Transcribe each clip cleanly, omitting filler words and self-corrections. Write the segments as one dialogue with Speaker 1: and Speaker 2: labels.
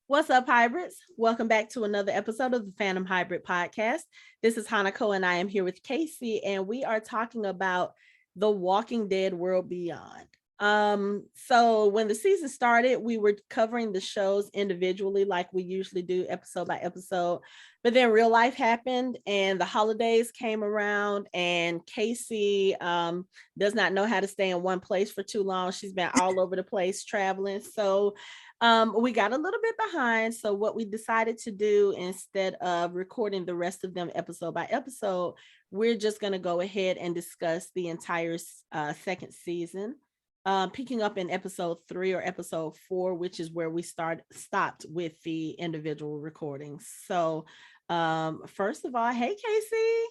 Speaker 1: What's up, hybrids? Welcome back to another episode of the Fandom Hybrid Podcast. This is Hanako, and I am here with Kacey, and we are talking about The Walking Dead World Beyond. So when the season started, we were covering the shows individually, like we usually do, episode by episode. But then real life happened, and the holidays came around, and Kacey does not know how to stay in one place for too long. She's been all over the place traveling. So we got a little bit behind. So what we decided to do, instead of recording the rest of them episode by episode, we're just going to go ahead and discuss the entire second season, picking up in episode 3 or episode 4, which is where we stopped with the individual recordings. So first of all, hey Kacey.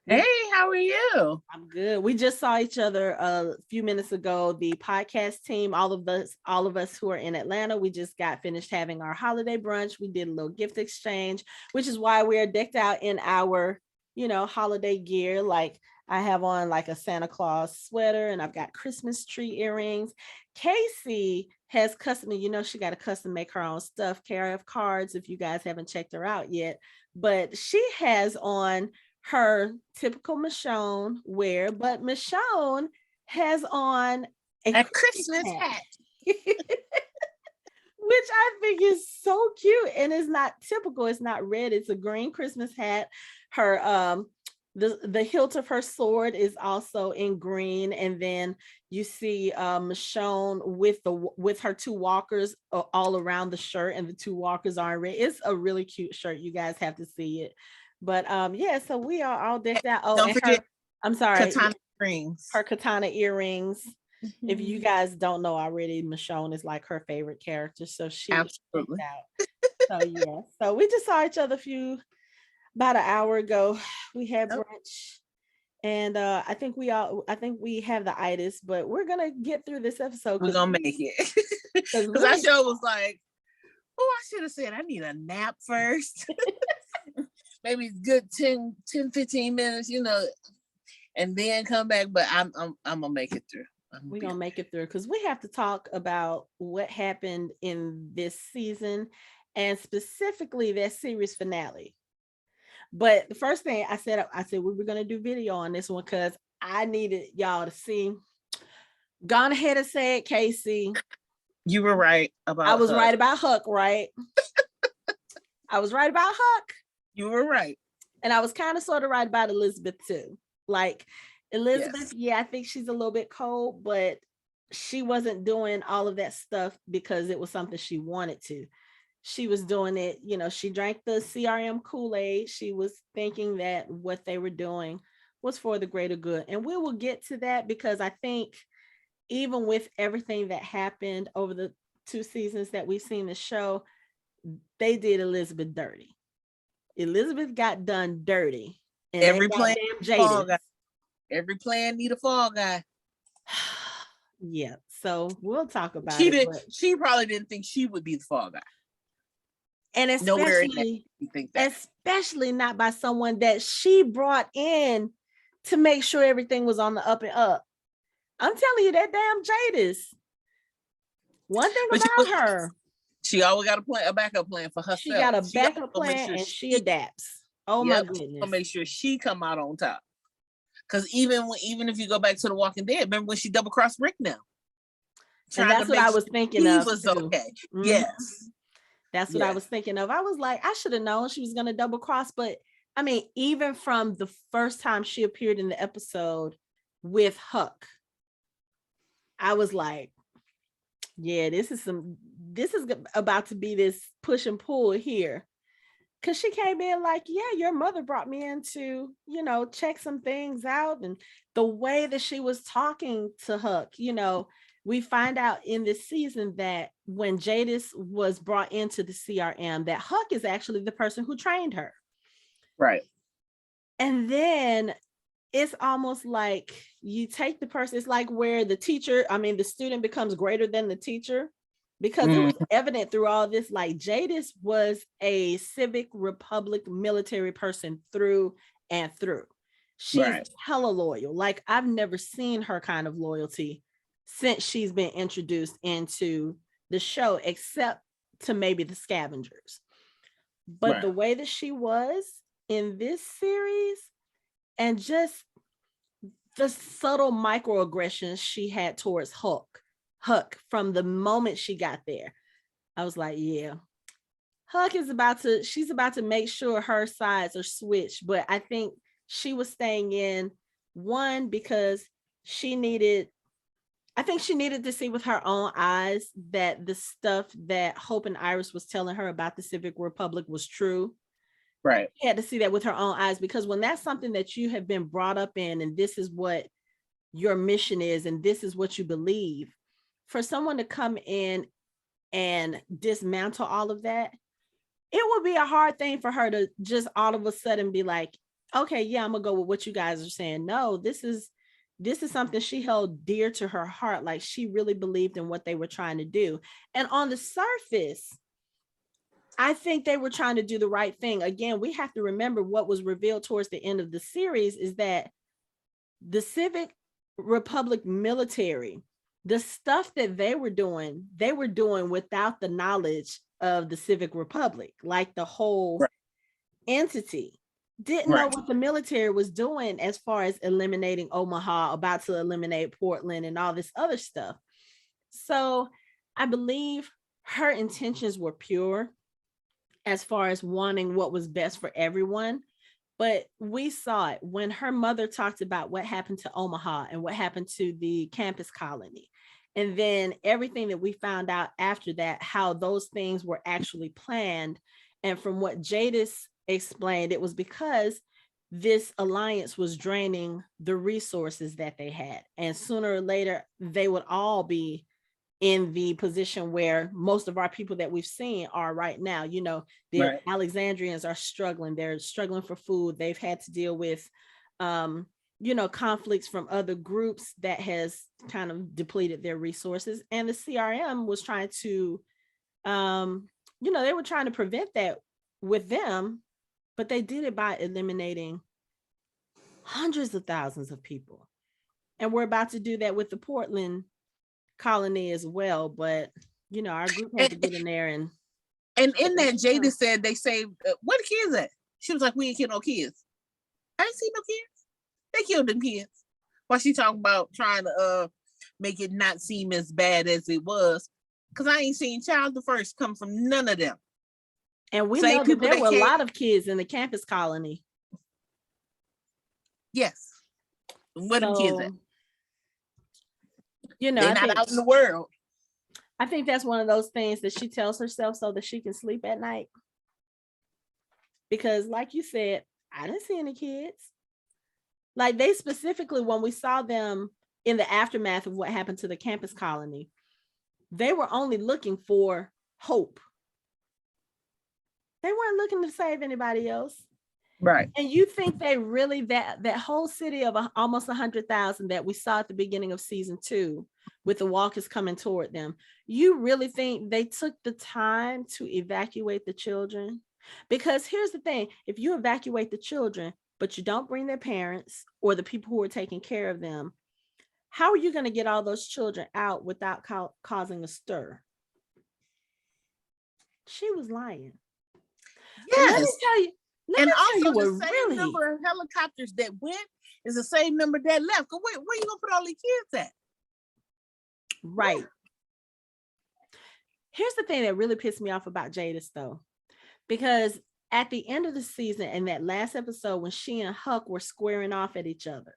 Speaker 2: Hey, how are you?
Speaker 1: I'm good. We just saw each other a few minutes ago. The podcast team, all of us who are in Atlanta, we just got finished having our holiday brunch. We did a little gift exchange, which is why we're decked out in our, holiday gear. Like I have on like a Santa Claus sweater, and I've got Christmas tree earrings. Kacey has custom, she got to custom make her own stuff, KRF cards, if you guys haven't checked her out yet. But she has on her typical Michonne wear, but Michonne has on
Speaker 2: a Christmas hat.
Speaker 1: Which I think is so cute, and it's not typical. It's not red, it's a green Christmas hat. Her the hilt of her sword is also in green, and then you see Michonne with her two walkers all around the shirt, and the two walkers are in red. It's a really cute shirt. You guys have to see it. But so we are all decked out. Oh,
Speaker 2: don't forget
Speaker 1: I'm sorry,
Speaker 2: katana earrings.
Speaker 1: Her katana earrings. Mm-hmm. If you guys don't know already, Michonne is like her favorite character, so she
Speaker 2: absolutely
Speaker 1: out. So yeah, so we just saw each other about an hour ago. We had brunch, and I think we have the itis, but we're gonna get through this episode.
Speaker 2: We're gonna make it because our show was like, oh, I should have said I need a nap first. Maybe good 10, 15 minutes, and then come back. But I'm gonna make it through.
Speaker 1: We're gonna make it through because we have to talk about what happened in this season, and specifically that series finale. But the first thing I said we were gonna do video on this one because I needed y'all to see. Gone ahead and said, Kacey,
Speaker 2: you were right about.
Speaker 1: I was right about Huck, right? I was right about Huck.
Speaker 2: You were right.
Speaker 1: And I was kind of sort of right about Elizabeth too. Like Elizabeth, yes. I think she's a little bit cold, but she wasn't doing all of that stuff because it was something she wanted to. She was doing it, she drank the CRM Kool-Aid. She was thinking that what they were doing was for the greater good. And we will get to that because I think even with everything that happened over the 2 seasons that we've seen the show, they did Elizabeth dirty. Elizabeth got done dirty. And
Speaker 2: every plan need a fall guy.
Speaker 1: Yeah, so we'll talk about
Speaker 2: she probably didn't think she would be the fall guy.
Speaker 1: And especially not by someone that she brought in to make sure everything was on the up and up. I'm telling you, that damn Jadis. One thing about her,
Speaker 2: she always got a backup plan for herself.
Speaker 1: She got a backup plan, and she adapts. Oh my goodness!
Speaker 2: Make sure she come out on top. Because even if you go back to The Walking Dead, remember when she double crossed Rick now?
Speaker 1: And that's what I was thinking of.
Speaker 2: Was okay. Mm-hmm. Yes,
Speaker 1: that's what I was thinking of. I was like, I should have known she was going to double cross. But I mean, even from the first time she appeared in the episode with Huck, I was like, yeah, this is about to be this push and pull here. Cause she came in like, yeah, your mother brought me in to, check some things out. And the way that she was talking to Huck, we find out in this season that when Jadis was brought into the CRM, that Huck is actually the person who trained her.
Speaker 2: Right.
Speaker 1: And then it's almost like you take the person, it's like where the student becomes greater than the teacher, because it was evident through all this, like Jadis was a civic republic military person through and through. She's hella loyal. Like I've never seen her kind of loyalty since she's been introduced into the show, except to maybe the scavengers. But the way that she was in this series, and just the subtle microaggressions she had towards Huck from the moment she got there, I was like, yeah, Huck is she's about to make sure her sides are switched. But I think she was staying in, one, because she needed to see with her own eyes that the stuff that Hope and Iris was telling her about the Civic Republic was true.
Speaker 2: Right.
Speaker 1: She had to see that with her own eyes, because when that's something that you have been brought up in, and this is what your mission is, and this is what you believe, for someone to come in and dismantle all of that, it would be a hard thing for her to just all of a sudden be like, okay, yeah, I'm gonna go with what you guys are saying. No, this is something she held dear to her heart. Like, she really believed in what they were trying to do. And on the surface, I think they were trying to do the right thing. Again, we have to remember what was revealed towards the end of the series is that the Civic Republic military, the stuff that they were doing without the knowledge of the Civic Republic. Like, the whole entity didn't know what the military was doing as far as eliminating Omaha, about to eliminate Portland, and all this other stuff. So I believe her intentions were pure as far as wanting what was best for everyone. But we saw it when her mother talked about what happened to Omaha and what happened to the campus colony. And then everything that we found out after that, how those things were actually planned. And from what Jadis explained, it was because this alliance was draining the resources that they had. And sooner or later, they would all be in the position where most of our people that we've seen are right now. You know, the Alexandrians are struggling. They're struggling for food. They've had to deal with, conflicts from other groups that has kind of depleted their resources. And the CRM was trying to, they were trying to prevent that with them, but they did it by eliminating hundreds of thousands of people. And we're about to do that with the Portland colony as well. But, our group had to get in there. And
Speaker 2: in that, Jada said they saved, what kids at? She was like, we ain't kill no kids. I ain't seen no kids. They killed them kids. While she talking about trying to make it not seem as bad as it was. Because I ain't seen child the first come from none of them.
Speaker 1: And we know that there were a lot of kids in the campus colony.
Speaker 2: Yes. What are kids at?
Speaker 1: They're
Speaker 2: not out in the world.
Speaker 1: I think that's one of those things that she tells herself so that she can sleep at night. Because like you said, I didn't see any kids. Like, they specifically, when we saw them in the aftermath of what happened to the campus colony, they were only looking for Hope. They weren't looking to save anybody else.
Speaker 2: Right.
Speaker 1: And you think they really, that whole city of almost 100,000 that we saw at the beginning of season 2 with the walkers coming toward them, you really think they took the time to evacuate the children? Because here's the thing, if you evacuate the children, but you don't bring their parents or the people who are taking care of them, how are you going to get all those children out without causing a stir? She was lying.
Speaker 2: Yes.
Speaker 1: Let me tell you.
Speaker 2: And also the same number of helicopters that went is the same number that left. Where you gonna put all these kids at?
Speaker 1: Right. Here's the thing that really pissed me off about Jadis, though, because at the end of the season, in that last episode, when she and Huck were squaring off at each other,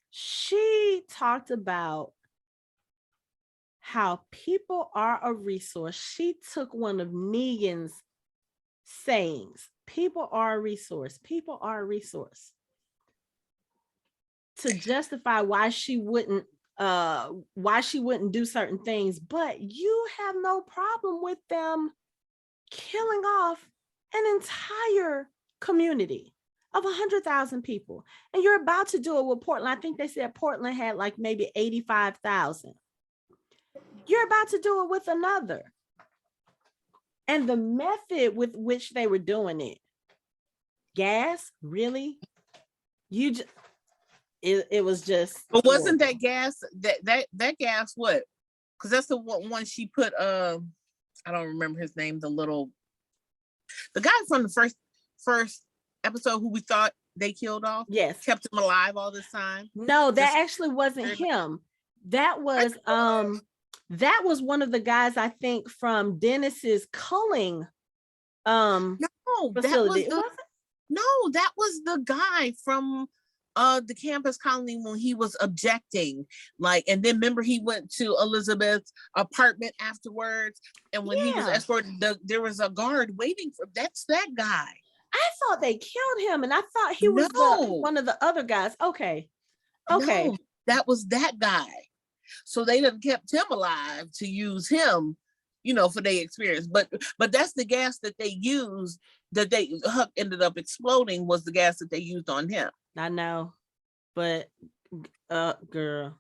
Speaker 1: she talked about how people are a resource. She took one of Negan's sayings, people are a resource, people are a resource, to justify why she wouldn't do certain things. But you have no problem with them killing off an entire community of 100,000 people, and you're about to do it with Portland. I think they said Portland had like maybe 85,000. You're about to do it with another. And the method with which they were doing it, gas, really? It was just.
Speaker 2: But wasn't that gas, that gas what? because that's the one she put. I don't remember his name. The guy from the first episode who we thought they killed off.
Speaker 1: Yes,
Speaker 2: kept him alive all this time.
Speaker 1: No, that actually wasn't him. That was one of the guys, I think, from Dennis's culling facility.
Speaker 2: That was the guy from the campus colony when he was objecting. And then remember he went to Elizabeth's apartment afterwards, and when he was escorted, there was a guard waiting for. That's that guy.
Speaker 1: I thought they killed him, and I thought he was one of the other guys. Okay.
Speaker 2: No, that was that guy. So they done kept him alive to use him, for their experience. But that's the gas that they used, that Huck ended up exploding, was the gas that they used on him.
Speaker 1: I know, but girl,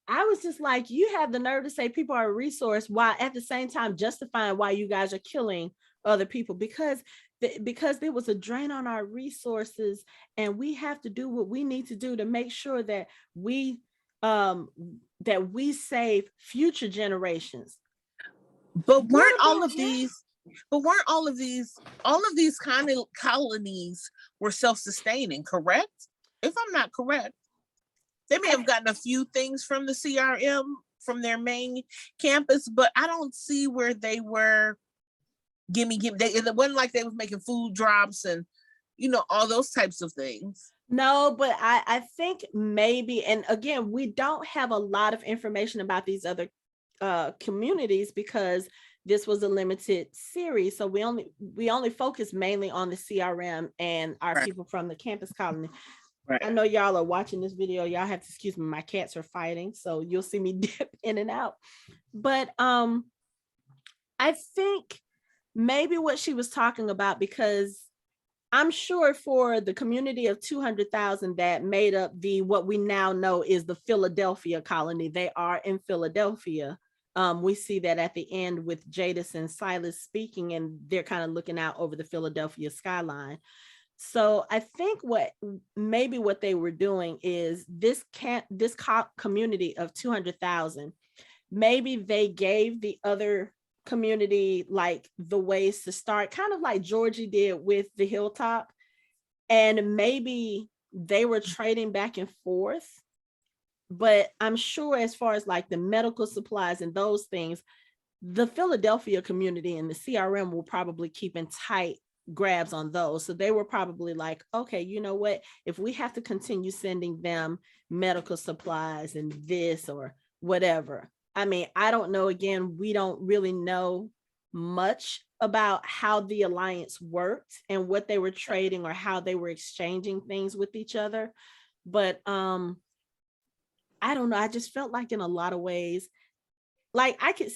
Speaker 1: I was just like, you have the nerve to say people are a resource while at the same time justifying why you guys are killing other people, because there was a drain on our resources, and we have to do what we need to do to make sure that we save future generations.
Speaker 2: But weren't all of these kind of colonies were self-sustaining, correct? If I'm not correct, they may have gotten a few things from the CRM, from their main campus, but I don't see where they were gimme. It wasn't like they was making food drops and all those types of things.
Speaker 1: No, but I think maybe, and again, we don't have a lot of information about these other communities because this was a limited series, so we only focus mainly on the CRM and our people from the campus colony. I know y'all are watching this video. Y'all have to excuse me. My cats are fighting, so you'll see me dip in and out. But I think maybe what she was talking about, because I'm sure for the community of 200,000 that made up what we now know is the Philadelphia colony, they are in Philadelphia. We see that at the end with Jadis and Silas speaking, and they're kind of looking out over the Philadelphia skyline. So I think what they were doing is this community of 200,000, maybe they gave the other community like the ways to start, kind of like Georgie did with the Hilltop, and maybe they were trading back and forth. But I'm sure as far as like the medical supplies and those things, the Philadelphia community and the CRM will probably keep in tight grabs on those. So they were probably like, okay, you know what, if we have to continue sending them medical supplies and this or whatever. I mean, I don't know. Again, we don't really know much about how the alliance worked and what they were trading or how they were exchanging things with each other. But I don't know. I just felt like in a lot of ways, like I could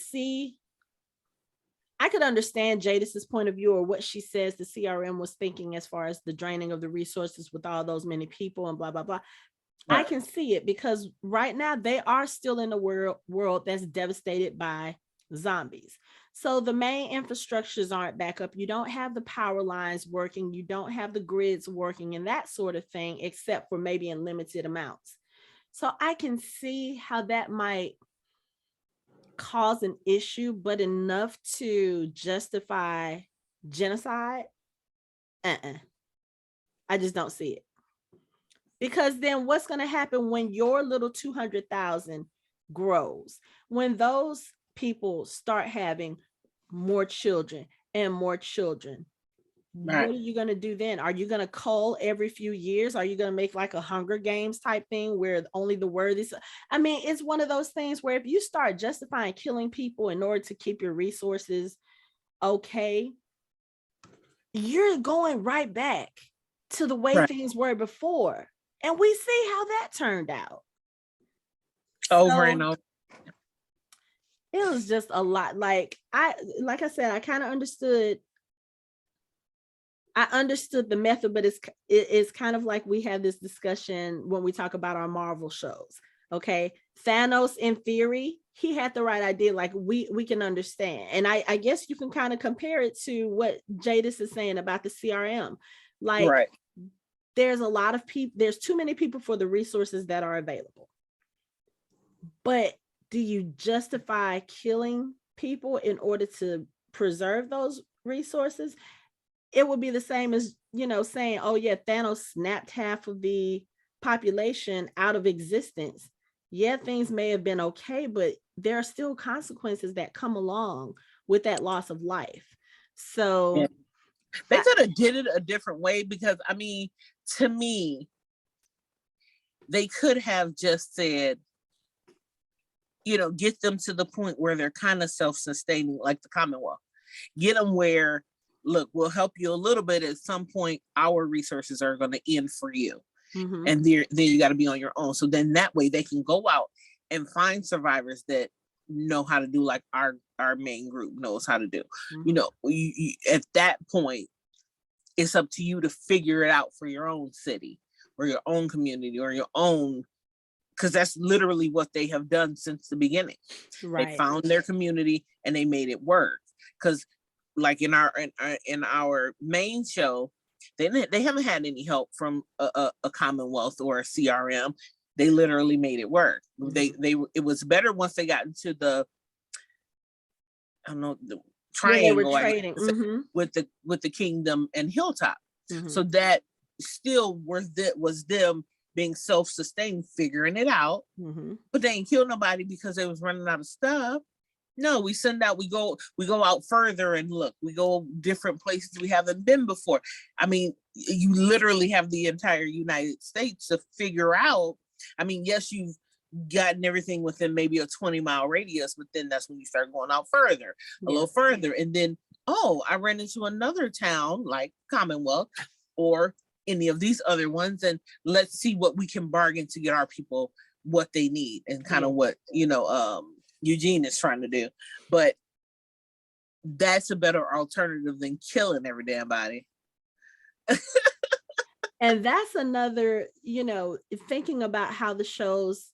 Speaker 1: understand Jadis's point of view, or what she says the CRM was thinking as far as the draining of the resources with all those many people and blah, blah, blah. Right. I can see it because right now they are still in a world that's devastated by zombies. So the main infrastructures aren't back up. You don't have the power lines working. You don't have the grids working and that sort of thing, except for maybe in limited amounts. So I can see how that might cause an issue, but enough to justify genocide. I just don't see it. Because then what's going to happen when your little 200,000 grows? When those people start having more children and more children, right. What are you going to do then? Are you going to cull every few years? Are you going to make like a Hunger Games type thing where only the word is? I mean, it's one of those things where if you start justifying killing people in order to keep your resources okay, you're going right back to the way things were before. And we see how that turned out.
Speaker 2: Over and over.
Speaker 1: It was just a lot. Like I said, I kind of understood. I understood the method, but it's kind of like we have this discussion when we talk about our Marvel shows. Okay. Thanos, in theory, he had the right idea. Like we can understand. And I guess you can kind of compare it to what Jadis is saying about the CRM. Like, right. There's a lot of people, there's too many people for the resources that are available. But do you justify killing people in order to preserve those resources? It would be the same as, saying, oh yeah, Thanos snapped half of the population out of existence. Yeah, things may have been okay, but there are still consequences that come along with that loss of life. So
Speaker 2: yeah. They could have did it a different way, because I mean, to me, they could have just said, get them to the point where they're kind of self-sustaining, like the Commonwealth. Get them where, look, we'll help you a little bit. At some point, our resources are going to end for you.
Speaker 1: Mm-hmm.
Speaker 2: And then you got to be on your own. So then that way they can go out and find survivors that know how to do, like our main group knows how to do. Mm-hmm. At that point, it's up to you to figure it out for your own city or your own community or your own, because that's literally what they have done since the beginning. Right. They found their community and they made it work. Because like in our main show, they haven't had any help from a Commonwealth or a CRM. They literally made it work. Mm-hmm. It was better once they got into the triangle, mm-hmm. with the Kingdom and Hilltop. Mm-hmm. So that still was them being self-sustained, figuring it out. Mm-hmm. But they ain't killed nobody because they was running out of stuff. No, we send out, we go out further and look, we go different places we haven't been before. I mean, you literally have the entire United States to figure out. I mean, yes, you've gotten everything within maybe a 20-mile radius, but then that's when you start going out further, a little further. And then, I ran into another town like Commonwealth or any of these other ones, and let's see what we can bargain to get our people what they need, and kind of what, Eugene is trying to do. But that's a better alternative than killing every damn body.
Speaker 1: And that's another, thinking about how the shows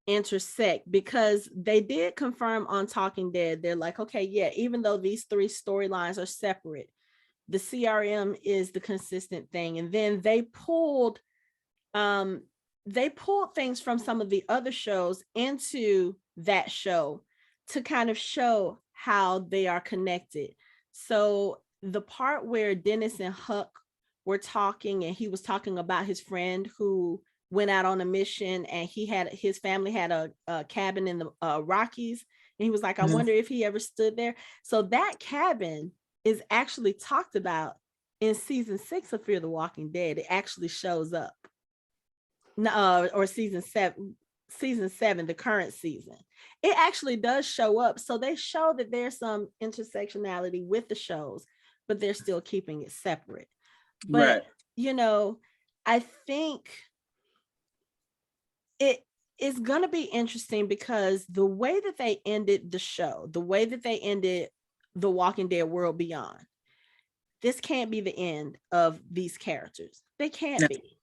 Speaker 1: intersect, because they did confirm on Talking Dead, they're like, okay, yeah, even though these three storylines are separate, the CRM is the consistent thing. And then they pulled things from some of the other shows into that show to kind of show how they are connected. So the part where Dennis and Huck were talking, and he was talking about his friend who went out on a mission, and his family had a cabin in the Rockies, and he was like, I wonder if he ever stood there. So that cabin is actually talked about in season 6 of Fear the Walking Dead. It actually shows up. Or season 7, the current season, it actually does show up. So they show that there's some intersectionality with the shows, but they're still keeping it separate. But right. I think it is going to be interesting, because the way that they ended the show, the way that they ended The Walking Dead World Beyond, this can't be the end of these characters. They can't be.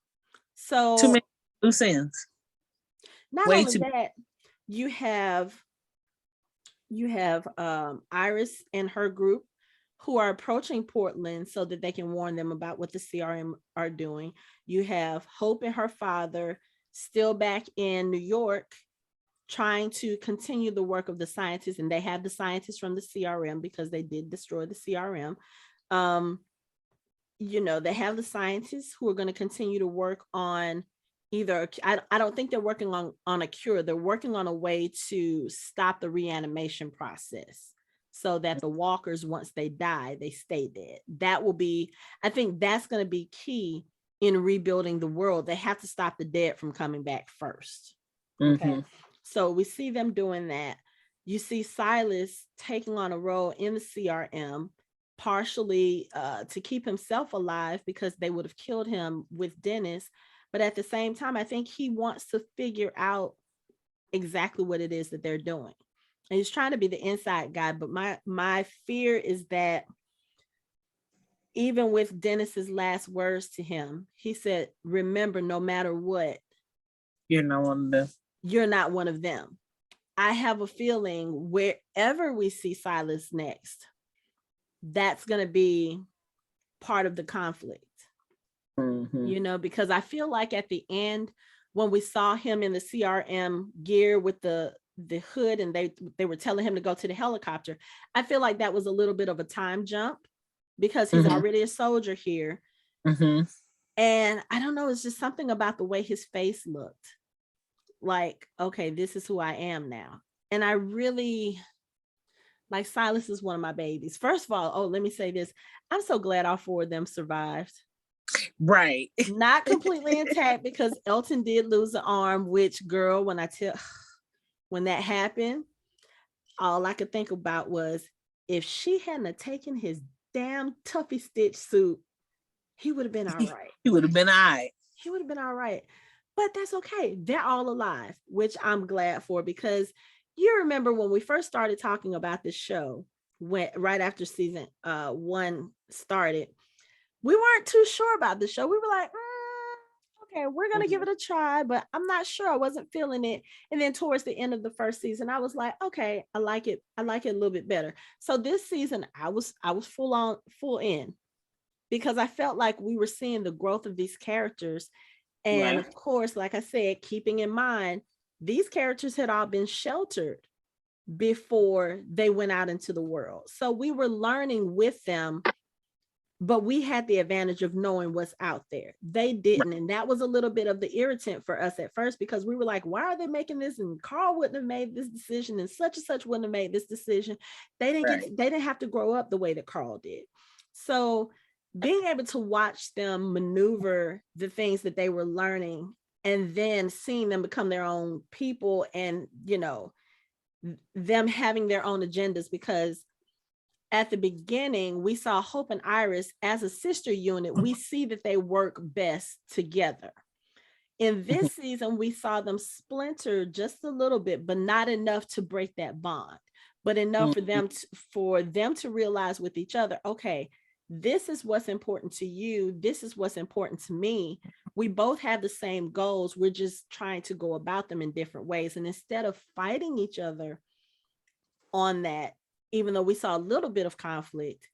Speaker 1: So
Speaker 2: too many loose ends.
Speaker 1: Not only that, you have Iris and her group who are approaching Portland so that they can warn them about what the CRM are doing. You have Hope and her father still back in New York trying to continue the work of the scientists, and they have the scientists from the CRM because they did destroy the CRM. They have the scientists who are going to continue to work on either, I don't think they're working on a cure. They're working on a way to stop the reanimation process so that the walkers, once they die, they stay dead. That will be, I think that's going to be key in rebuilding the world. They have to stop the dead from coming back first. Okay. Mm-hmm. So we see them doing that. You see Silas taking on a role in the CRM, partially to keep himself alive because they would have killed him with Dennis. But at the same time, I think he wants to figure out exactly what it is that they're doing. And he's trying to be the inside guy. But my fear is that even with Dennis's last words to him, he said, remember, no matter what,
Speaker 2: you're not one of them.
Speaker 1: You're not one of them. I have a feeling wherever we see Silas next, that's going to be part of the conflict. Mm-hmm. Because I feel like at the end, when we saw him in the CRM gear with the the hood and they were telling him to go to the helicopter. I feel like that was a little bit of a time jump because he's already a soldier here. And I don't know, it's just something about the way his face looked like, okay, this is who I am now. And I really like Silas is one of my babies. First of all, let me say this. I'm so glad all four of them survived.
Speaker 2: Right.
Speaker 1: Not completely intact because Elton did lose an arm, which girl, when that happened, all I could think about was if she hadn't taken his damn Tuffy Stitch suit, he would have been all right.
Speaker 2: He would have been all right.
Speaker 1: He would have been all right. But that's okay. They're all alive, which I'm glad for, because you remember when we first started talking about this show, right after season 1 started, we weren't too sure about the show. We were like, okay, we're going to give it a try, but I'm not sure. I wasn't feeling it. And then towards the end of the first season, I was like, okay, I like it. I like it a little bit better. So this season, I was full in because I felt like we were seeing the growth of these characters. And of course, like I said, keeping in mind, these characters had all been sheltered before they went out into the world. So we were learning with them, but we had the advantage of knowing what's out there. They didn't. And that was a little bit of the irritant for us at first, because we were like, why are they making this? And Carl wouldn't have made this decision, and such wouldn't have made this decision. They didn't have to grow up the way that Carl did. So being able to watch them maneuver the things that they were learning, and then seeing them become their own people, and, you know, them having their own agendas, because at the beginning, we saw Hope and Iris as a sister unit. We see that they work best together. In this season, we saw them splinter just a little bit, but not enough to break that bond, but enough for them to realize with each other, okay, this is what's important to you. This is what's important to me. We both have the same goals. We're just trying to go about them in different ways. And instead of fighting each other on that, even though we saw a little bit of conflict,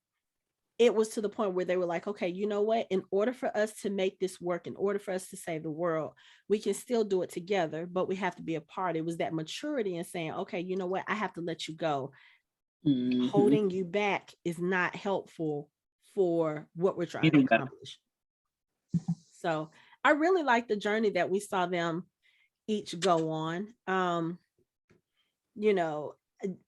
Speaker 1: it was to the point where they were like, okay, you know what? In order for us to make this work, in order for us to save the world, we can still do it together, but we have to be apart. It was that maturity and saying, okay, you know what? I have to let you go. Holding you back is not helpful for what we're trying to accomplish. So I really like the journey that we saw them each go on. You know,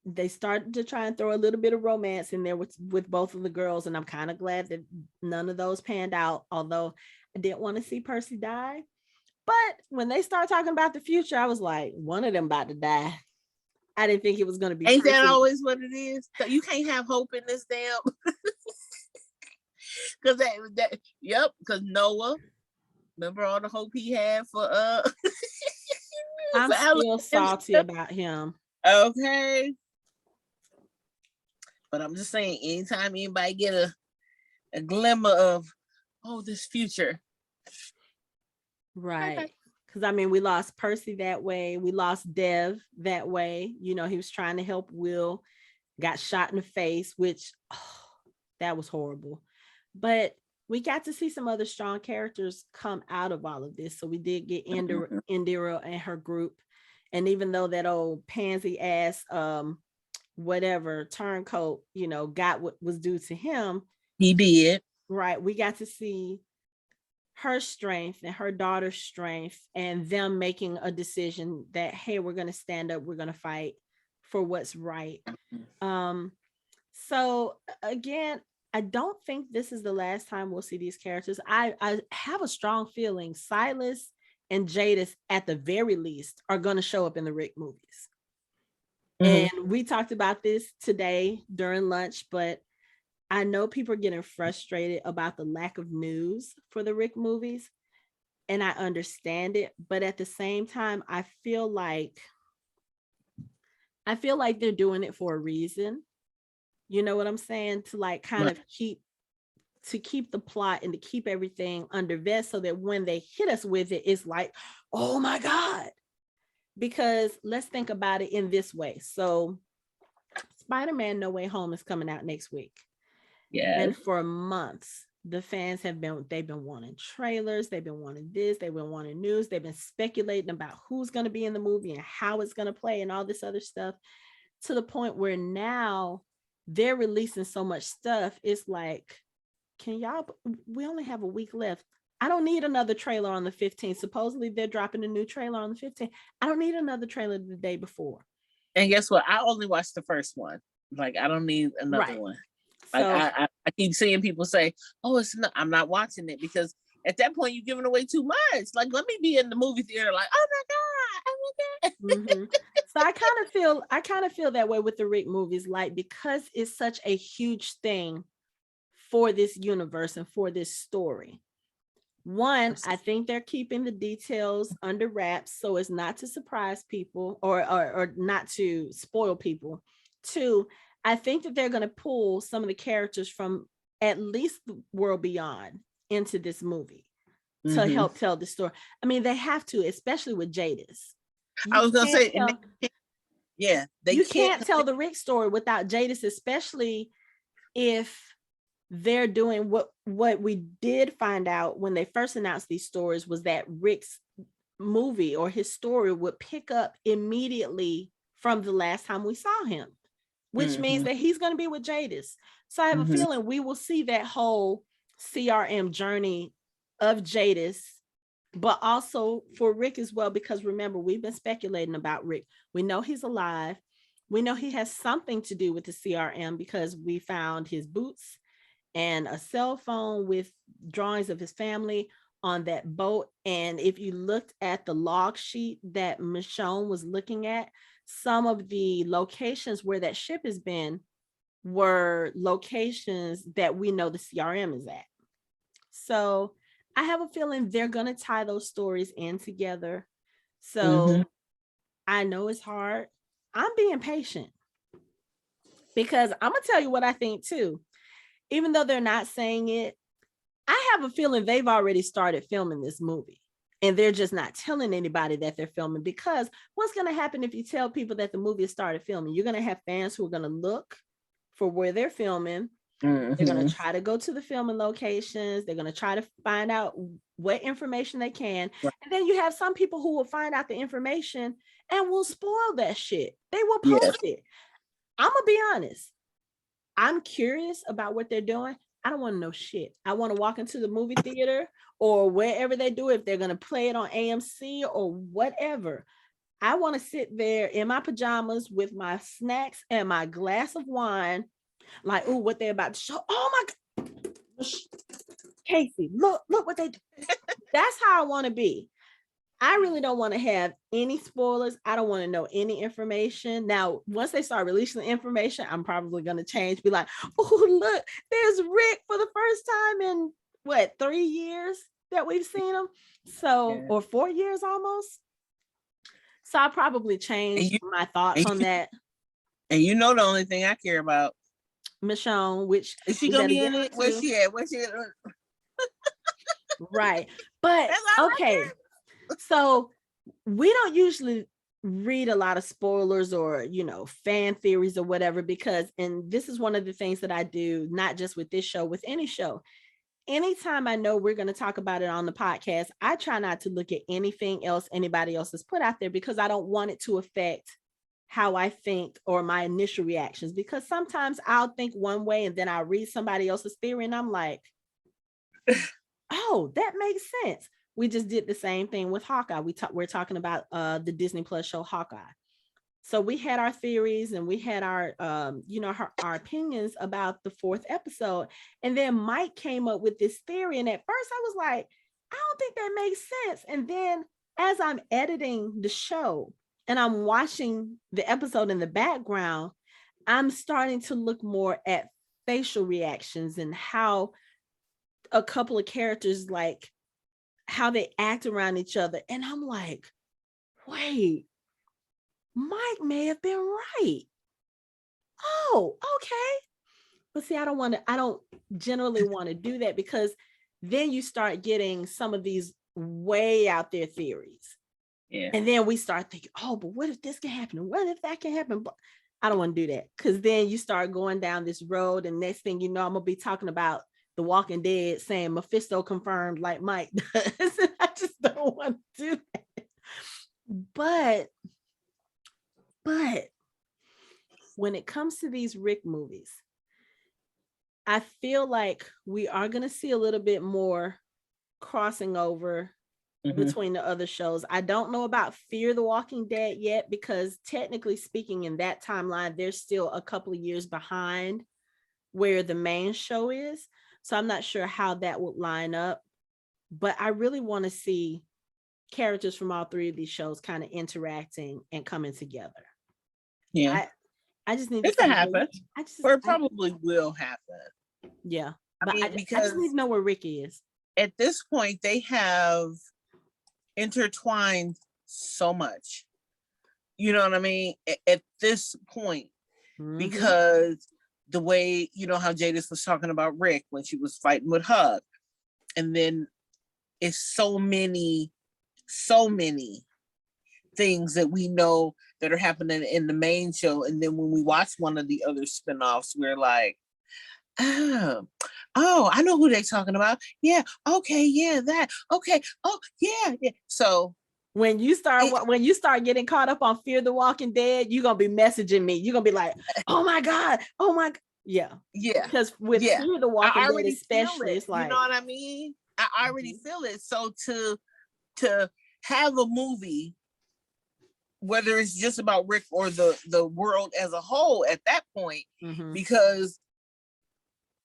Speaker 1: they started to try and throw a little bit of romance in there with both of the girls, and I'm kind of glad that none of those panned out, although I didn't want to see Percy die. But when they started talking about the future, I was like, one of them about to die. I didn't think it was going to be
Speaker 2: Ain't
Speaker 1: Percy.
Speaker 2: That always what it is? You can't have hope in this damn. Because because Noah, remember all the hope he had for
Speaker 1: I'm still salty about him.
Speaker 2: Okay. But I'm just saying, anytime anybody get a glimmer of, this future.
Speaker 1: Right. Because I mean, we lost Percy that way. We lost Dev that way. You know, he was trying to help Will, got shot in the face, which that was horrible. But we got to see some other strong characters come out of all of this. So we did get Indira and her group. And even though that old pansy ass, whatever turncoat, you know, got what was due to him.
Speaker 2: He did.
Speaker 1: Right. We got to see her strength and her daughter's strength, and them making a decision that, hey, we're going to stand up. We're going to fight for what's right. So again, I don't think this is the last time we'll see these characters. I have a strong feeling Silas and Jadis, at the very least, are going to show up in the Rick movies. And we talked about this today during lunch, but I know people are getting frustrated about the lack of news for the Rick movies, and I understand it. But at the same time, I feel like they're doing it for a reason. You know what I'm saying? To like kind of keep the plot and to keep everything under vest, so that when they hit us with it, it's like, oh my God. Because let's think about it in this way. So Spider-Man No Way Home is coming out next week. Yeah. And for months, the fans they've been wanting trailers, they've been wanting this, they've been wanting news, they've been speculating about who's going to be in the movie and how it's going to play and all this other stuff, to the point where now they're releasing so much stuff. It's like, we only have a week left. I don't need another trailer on the 15th. Supposedly they're dropping a new trailer on the 15th. I don't need another trailer the day before.
Speaker 2: And guess what? I only watched the first one. Like, I don't need another one. Like, so, I keep seeing people say, "Oh, I'm not watching it," because at that point you're giving away too much. Like, let me be in the movie theater, like, oh my god.
Speaker 1: Mm-hmm. So I kind of feel that way with the Rick movies, like, because it's such a huge thing for this universe and for this story. One, I think they're keeping the details under wraps so as not to surprise people or not to spoil people. Two, I think that they're going to pull some of the characters from at least the World Beyond into this movie to help tell the story. I mean, they have to, especially with Jadis.
Speaker 2: I was going to say,
Speaker 1: you can't tell the Rick story without Jadis, especially if they're doing what we did find out when they first announced these stories, was that Rick's movie or his story would pick up immediately from the last time we saw him, which means that he's going to be with Jadis. So I have a feeling we will see that whole CRM journey of Jadis, but also for Rick as well, because remember, we've been speculating about Rick. We know he's alive. We know he has something to do with the CRM because we found his boots and a cell phone with drawings of his family on that boat. And if you looked at the log sheet that Michonne was looking at, some of the locations where that ship has been were locations that we know the CRM is at. So I have a feeling they're going to tie those stories in together. So I know it's hard. I'm being patient because I'm going to tell you what I think too. Even though they're not saying it, I have a feeling they've already started filming this movie and they're just not telling anybody that they're filming, because what's going to happen if you tell people that the movie has started filming? You're going to have fans who are going to look for where they're filming. They're going to try to go to the filming locations. They're going to try to find out what information they can. Right. And then you have some people who will find out the information and will spoil that shit. They will post it. I'm going to be honest. I'm curious about what they're doing. I don't want to know shit. I want to walk into the movie theater or wherever they do it, if they're going to play it on AMC or whatever. I want to sit there in my pajamas with my snacks and my glass of wine, like, oh, what they're about to show. Oh my God. Kacey, look what they do. That's how I want to be. I really don't want to have any spoilers. I don't want to know any information. Now, once they start releasing the information, I'm probably going to change, be like, oh, look, there's Rick for the first time in 3 years that we've seen him. So, or 4 years almost. So I probably changed my thoughts on that.
Speaker 2: And you know, the only thing I care about,
Speaker 1: Michonne, which
Speaker 2: is she gonna be in it? Where's she at?
Speaker 1: Right. But okay. So we don't usually read a lot of spoilers or, fan theories or whatever, because, and this is one of the things that I do, not just with this show, with any show. Anytime I know we're going to talk about it on the podcast, I try not to look at anything else anybody else has put out there, because I don't want it to affect how I think or my initial reactions, because sometimes I'll think one way and then I'll read somebody else's theory and I'm like, oh, that makes sense. We just did the same thing with Hawkeye. We're talking about the Disney Plus show Hawkeye. So we had our theories and we had our opinions about the 4th episode. And then Mike came up with this theory. And at first I was like, I don't think that makes sense. And then as I'm editing the show and I'm watching the episode in the background, I'm starting to look more at facial reactions and how a couple of characters, like, how they act around each other. And I'm like, wait, Mike may have been right. Oh, okay. But see, I don't generally want to do that, because then you start getting some of these way out there theories.
Speaker 2: Yeah.
Speaker 1: And then we start thinking, oh, but what if this can happen? What if that can happen? But I don't want to do that, because then you start going down this road and next thing you know, I'm going to be talking about The Walking Dead saying Mephisto confirmed like Mike does. I just don't want to do that. But when it comes to these Rick movies, I feel like we are going to see a little bit more crossing over between the other shows. I don't know about Fear the Walking Dead yet, because technically speaking, in that timeline, they're still a couple of years behind where the main show is. So I'm not sure how that would line up. But I really want to see characters from all three of these shows kind of interacting and coming together.
Speaker 2: Yeah.
Speaker 1: I just need
Speaker 2: it
Speaker 1: to
Speaker 2: can happen. Or it probably will happen.
Speaker 1: Yeah.
Speaker 2: But I
Speaker 1: just need to know where Rick is.
Speaker 2: At this point, they have intertwined so much. You know what I mean? At this point, because the way, you know how Jadis was talking about Rick when she was fighting with Hug. And then it's so many things that we know that are happening in the main show. And then when we watch one of the other spinoffs, we're like, oh, I know who they're talking about. Yeah. Okay. Yeah. That. Okay. Oh, yeah. Yeah. So
Speaker 1: when you start getting caught up on Fear the Walking Dead, you're going to be messaging me. You're going to be like, oh my God. Yeah.
Speaker 2: Yeah.
Speaker 1: Because with Fear the Walking Dead, especially, it's like,
Speaker 2: you know what I mean? I already feel it. So to have a movie, whether it's just about Rick or the world as a whole at that point, because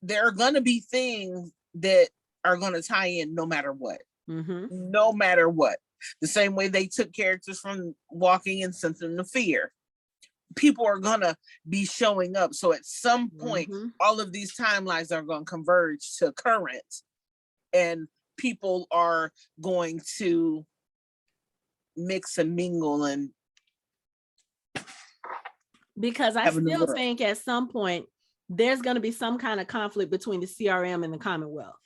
Speaker 2: there are going to be things that are going to tie in no matter what. No matter what. The same way they took characters from Walking and sent them to Fear. People are going to be showing up. So at some point, all of these timelines are going to converge to current, and people are going to mix and mingle. And
Speaker 1: because I still think at some point, there's going to be some kind of conflict between the CRM and the Commonwealth.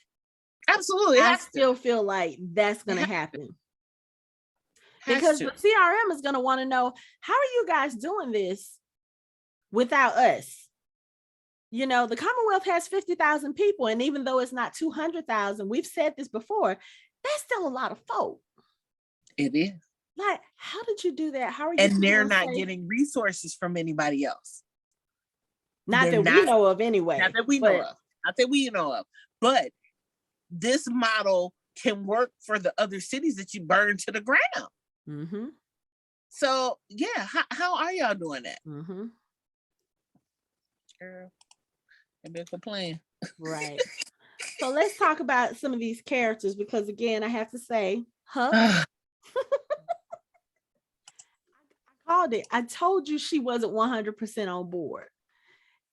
Speaker 2: Absolutely.
Speaker 1: I still feel like that's going to happen. Because the CRM is going to want to know, how are you guys doing this without us? You know, the Commonwealth has 50,000 people, and even though it's not 200,000, we've said this before, that's still a lot of folk.
Speaker 2: It is.
Speaker 1: Like, how did you do that? How are you?
Speaker 2: And they're not getting resources from anybody else.
Speaker 1: Not that we know of anyway.
Speaker 2: Not that we know of. Not that we know of. But this model can work for the other cities that you burn to the ground. So yeah, how are y'all doing that? Girl, they've been complaining.
Speaker 1: Right. So let's talk about some of these characters, because again, I have to say, I called it. I told you she wasn't 100% on board.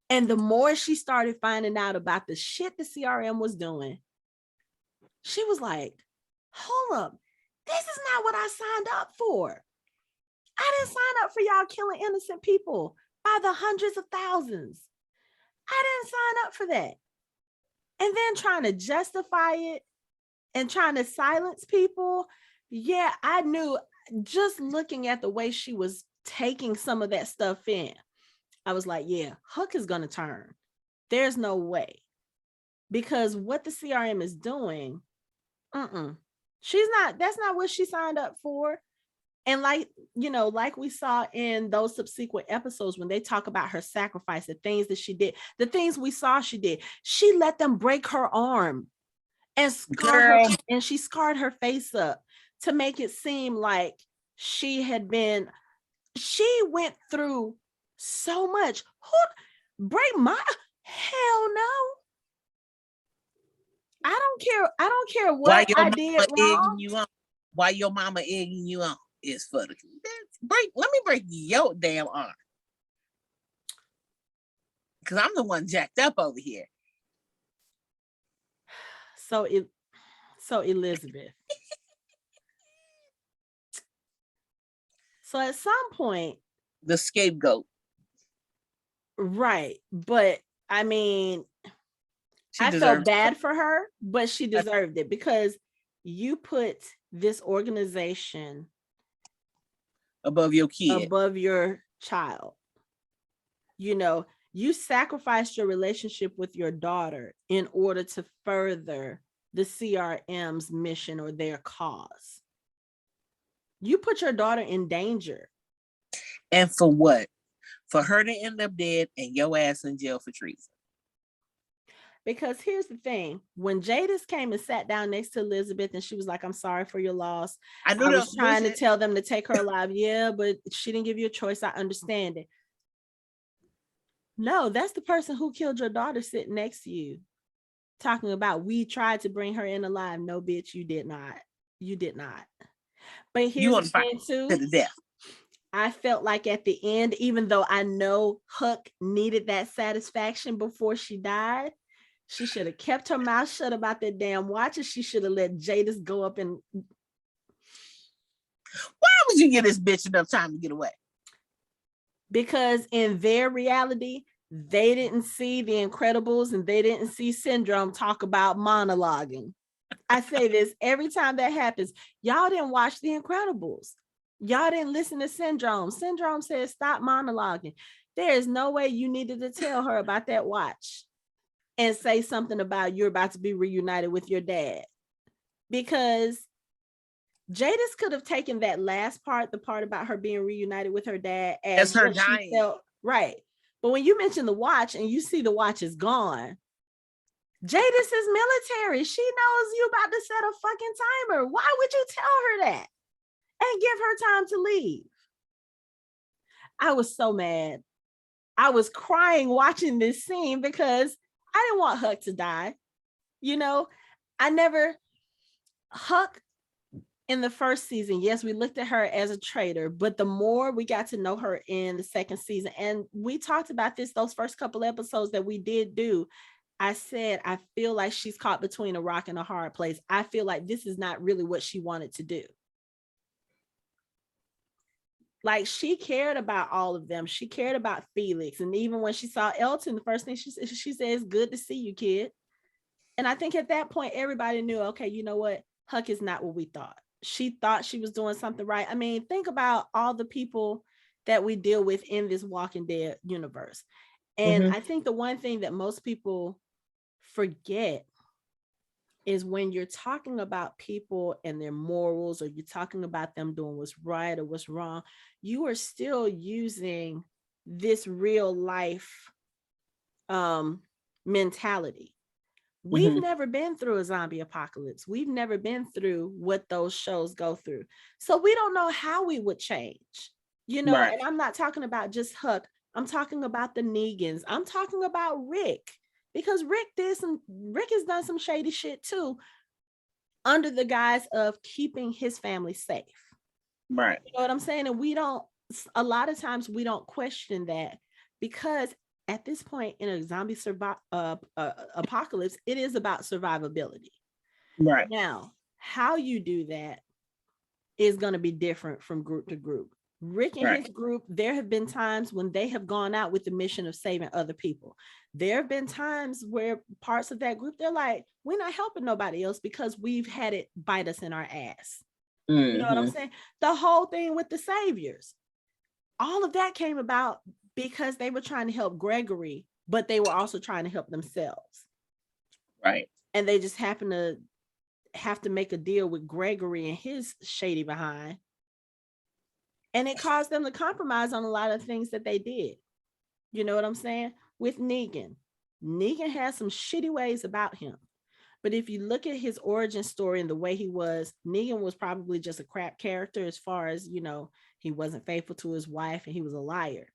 Speaker 1: And the more she started finding out about the shit the CRM was doing, she was like, hold up, this is not what I signed up for. I didn't sign up for y'all killing innocent people by the hundreds of thousands. I didn't sign up for that. And then trying to justify it and trying to silence people. Yeah, I knew, just looking at the way she was taking some of that stuff in, I was like, yeah, Hook is going to turn. There's no way. Because what the CRM is doing, that's not what she signed up for. And like we saw in those subsequent episodes, when they talk about her sacrifice, the things that she did, the things we saw she did, she let them break her arm and she scarred her face up to make it seem like she went through so much. Hell no. I don't care what I did wrong.
Speaker 2: Why your mama egging you on is for the let me break your damn arm. Because I'm the one jacked up over here.
Speaker 1: So Elizabeth. So at some point,
Speaker 2: the scapegoat.
Speaker 1: Right. But I mean, I felt bad for her, but she deserved it, because you put this organization
Speaker 2: above your kid,
Speaker 1: above your child. You know, You sacrificed your relationship with your daughter in order to further the CRM's mission or their cause. You put your daughter in danger.
Speaker 2: And for what? For her to end up dead and your ass in jail for treason.
Speaker 1: Because here's the thing, when Jadis came and sat down next to Elizabeth and she was like, I'm sorry for your loss. I was trying to tell them to take her alive. Yeah, but she didn't give you a choice. I understand it. No, that's the person who killed your daughter sitting next to you. Talking about, we tried to bring her in alive. No, bitch, you did not. You did not. But here's the thing too.
Speaker 2: To the death.
Speaker 1: I felt like at the end, even though I know Huck needed that satisfaction before she died, she should have kept her mouth shut about that damn watch, and she should have let Jadis go up and.
Speaker 2: Why would you give this bitch enough time to get away?
Speaker 1: Because in their reality, they didn't see The Incredibles and they didn't see Syndrome talk about monologuing. I say this every time that happens. Y'all didn't watch The Incredibles. Y'all didn't listen to Syndrome. Syndrome says stop monologuing. There is no way you needed to tell her about that watch and say something about you're about to be reunited with your dad. Because Jadis could have taken that last part, the part about her being reunited with her dad, as her dying. Felt, right. But when you mention the watch and you see the watch is gone, Jadis is military. She knows you about to set a fucking timer. Why would you tell her that and give her time to leave? I was so mad. I was crying watching this scene because I didn't want Huck to die. You know, Huck in the first season, yes, we looked at her as a traitor, but the more we got to know her in the second season, and we talked about this, those first couple episodes that we did do, I said, I feel like she's caught between a rock and a hard place. I feel like this is not really what she wanted to do. Like, she cared about all of them. She cared about Felix. And even when she saw Elton, the first thing she said, it's good to see you, kid. And I think at that point, everybody knew, okay, you know what? Huck is not what we thought. She thought she was doing something right. I mean, think about all the people that we deal with in this Walking Dead universe. And I think the one thing that most people forget is when you're talking about people and their morals, or you're talking about them doing what's right or what's wrong, you are still using this real life mentality. We've never been through a zombie apocalypse. We've never been through what those shows go through. So we don't know how we would change, you know, right. And I'm not talking about just Huck. I'm talking about the Negans. I'm talking about Rick, because Rick has done some shady shit too, under the guise of keeping his family safe.
Speaker 2: Right.
Speaker 1: You know what I'm saying? And a lot of times we don't question that, because at this point in a zombie apocalypse, it is about survivability.
Speaker 2: Right.
Speaker 1: Now, how you do that is going to be different from group to group. Rick and his group, there have been times when they have gone out with the mission of saving other people. There have been times where parts of that group, they're like, we're not helping nobody else because we've had it bite us in our ass. You know what I'm saying? The whole thing with the saviors, all of that came about because they were trying to help Gregory, but they were also trying to help themselves.
Speaker 2: Right.
Speaker 1: And they just happened to have to make a deal with Gregory and his shady behind. And it caused them to compromise on a lot of things that they did. You know what I'm saying? With Negan has some shitty ways about him. But if you look at his origin story and the way he was, Negan was probably just a crap character as far as, you know, he wasn't faithful to his wife and he was a liar.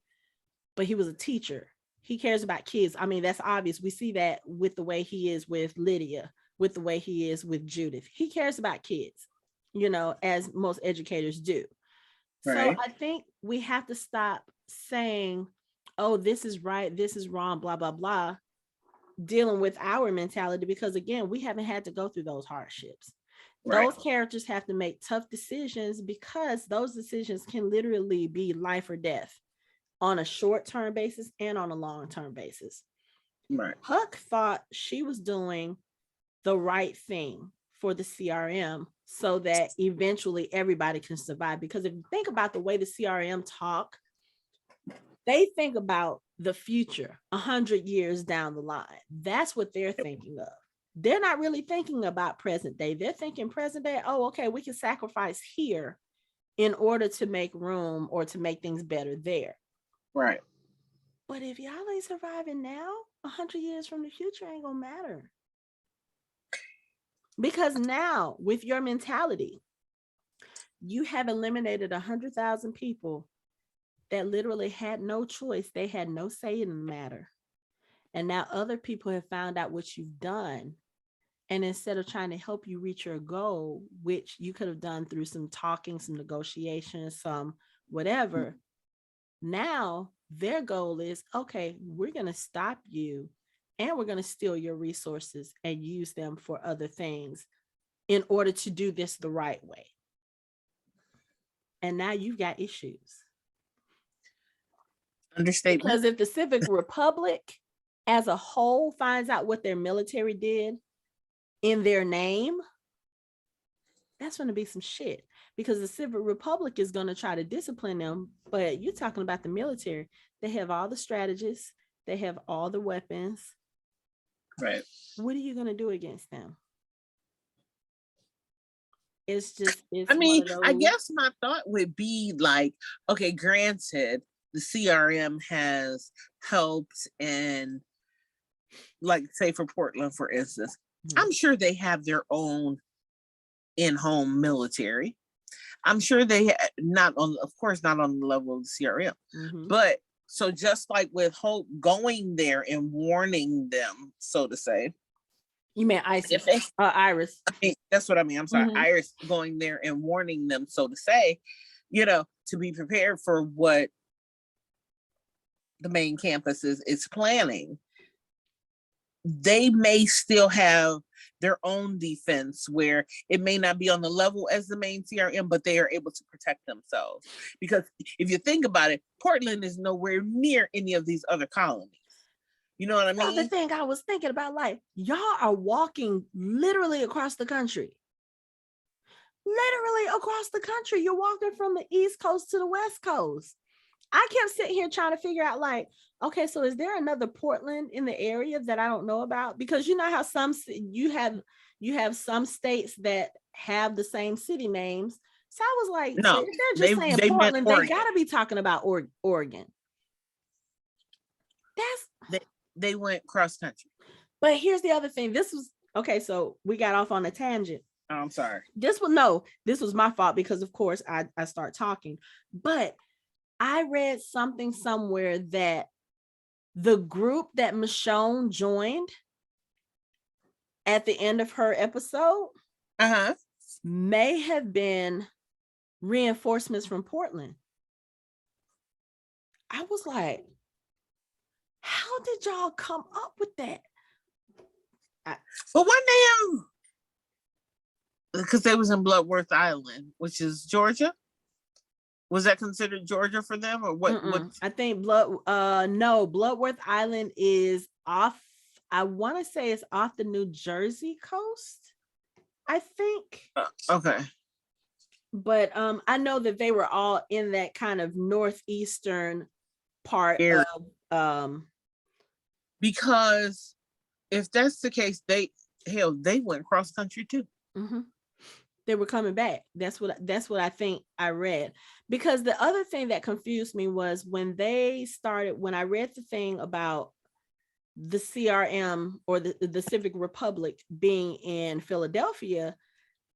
Speaker 1: But he was a teacher. He cares about kids. I mean, that's obvious. We see that with the way he is with Lydia, with the way he is with Judith. He cares about kids, you know, as most educators do. Right. So I think we have to stop saying, oh, this is right, this is wrong, blah, blah, blah, dealing with our mentality, because again, we haven't had to go through those hardships. Right. Those characters have to make tough decisions, because those decisions can literally be life or death on a short-term basis and on a long-term basis. Right. Huck thought she was doing the right thing for the CRM so that eventually everybody can survive. Because if you think about the way the CRM talk, they think about the future, 100 years down the line. That's what they're thinking of. They're not really thinking about present day. They're thinking present day, oh, okay, we can sacrifice here in order to make room or to make things better there.
Speaker 2: Right.
Speaker 1: But if y'all ain't surviving now, 100 years from the future ain't gonna matter. Because now, with your mentality, you have eliminated 100,000 people that literally had no choice. They had no say in the matter. And now other people have found out what you've done. And instead of trying to help you reach your goal, which you could have done through some talking, some negotiations, some whatever, now their goal is, okay, we're going to stop you and we're going to steal your resources and use them for other things in order to do this the right way. And now you've got issues.
Speaker 2: Understatement.
Speaker 1: Because if the Civic Republic as a whole finds out what their military did in their name, that's going to be some shit. Because the Civic Republic is going to try to discipline them. But you're talking about the military. They have all the strategists. They have all the weapons.
Speaker 2: Right.
Speaker 1: What are you going to do against them? It's
Speaker 2: I mean, I guess my thought would be like, okay, granted, the CRM has helped in, like, say for Portland, for instance, I'm sure they have their own in-home military. I'm sure they not on, of course, not on the level of the CRM, but so just like with Hope going there and warning them, so to say.
Speaker 1: You mean Iris? Iris.
Speaker 2: I mean, that's what I mean. I'm sorry. Iris going there and warning them, so to say, you know, to be prepared for what the main campus is planning. They may still have their own defense where it may not be on the level as the main CRM, but they are able to protect themselves. Because if you think about it, Portland is nowhere near any of these other colonies. You know what I mean?
Speaker 1: The thing I was thinking about, like, y'all are walking literally across the country. Literally across the country. You're walking from the East Coast to the West Coast. I kept sitting here trying to figure out, like, okay, so is there another Portland in the area that I don't know about? Because you know how some you have some states that have the same city names. So I was like,
Speaker 2: no,
Speaker 1: if they're just saying Portland, they gotta be talking about Oregon.
Speaker 2: They went cross country.
Speaker 1: But here's the other thing. This was okay. So we got off on a tangent.
Speaker 2: Oh, I'm sorry.
Speaker 1: This was my fault because of course I start talking. But I read something somewhere that the group that Michonne joined at the end of her episode may have been reinforcements from Portland. I was like, how did y'all come up with that?
Speaker 2: But one day, because they was in Bloodworth Island, which is Georgia. Was that considered Georgia for them, or what?
Speaker 1: I think Bloodworth Island is off. I want to say it's off the New Jersey coast, I think.
Speaker 2: Okay.
Speaker 1: But I know that they were all in that kind of northeastern part of
Speaker 2: because if that's the case, they went cross country too.
Speaker 1: They were coming back. That's what I think I read. Because the other thing that confused me was when I read the thing about the CRM or the Civic Republic being in Philadelphia,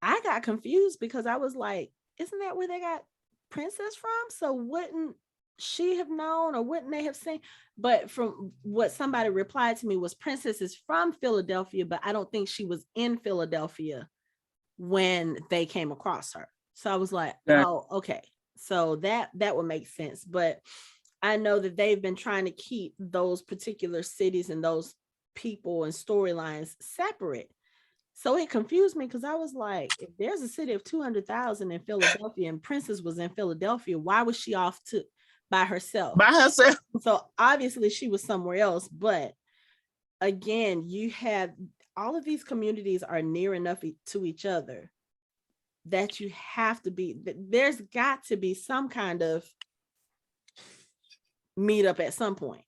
Speaker 1: I got confused because I was like, isn't that where they got Princess from? So wouldn't she have known or wouldn't they have seen? But from what somebody replied to me was Princess is from Philadelphia, but I don't think she was in Philadelphia when they came across her. So I was like, oh, okay. So that would make sense. But I know that they've been trying to keep those particular cities and those people and storylines separate. So it confused me because I was like, if there's a city of 200,000 in Philadelphia and Princess was in Philadelphia, why was she off by herself? So obviously she was somewhere else. But again, you have all of these communities are near enough to each other that you have to be, there's got to be some kind of meetup at some point.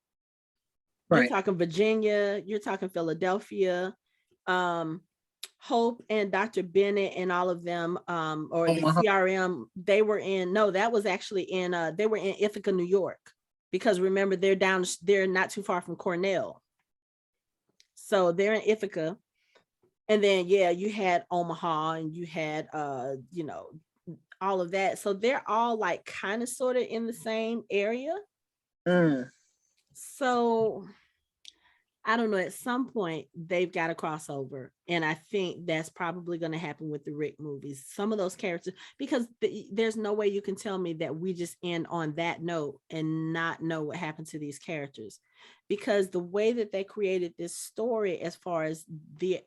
Speaker 1: You're talking Virginia, you're talking Philadelphia, Hope and Dr. Bennett and all of them, or the CRM, they were in, no, that was actually in, they were in Ithaca, New York, because remember, they're not too far from Cornell. So they're in Ithaca. And then, yeah, you had Omaha and you had, you know, all of that. So they're all like kind of sort of in the same area. So I don't know, at some point they've got to cross over. And I think that's probably going to happen with the Rick movies. Some of those characters, because there's no way you can tell me that we just end on that note and not know what happened to these characters. Because the way that they created this story, as far as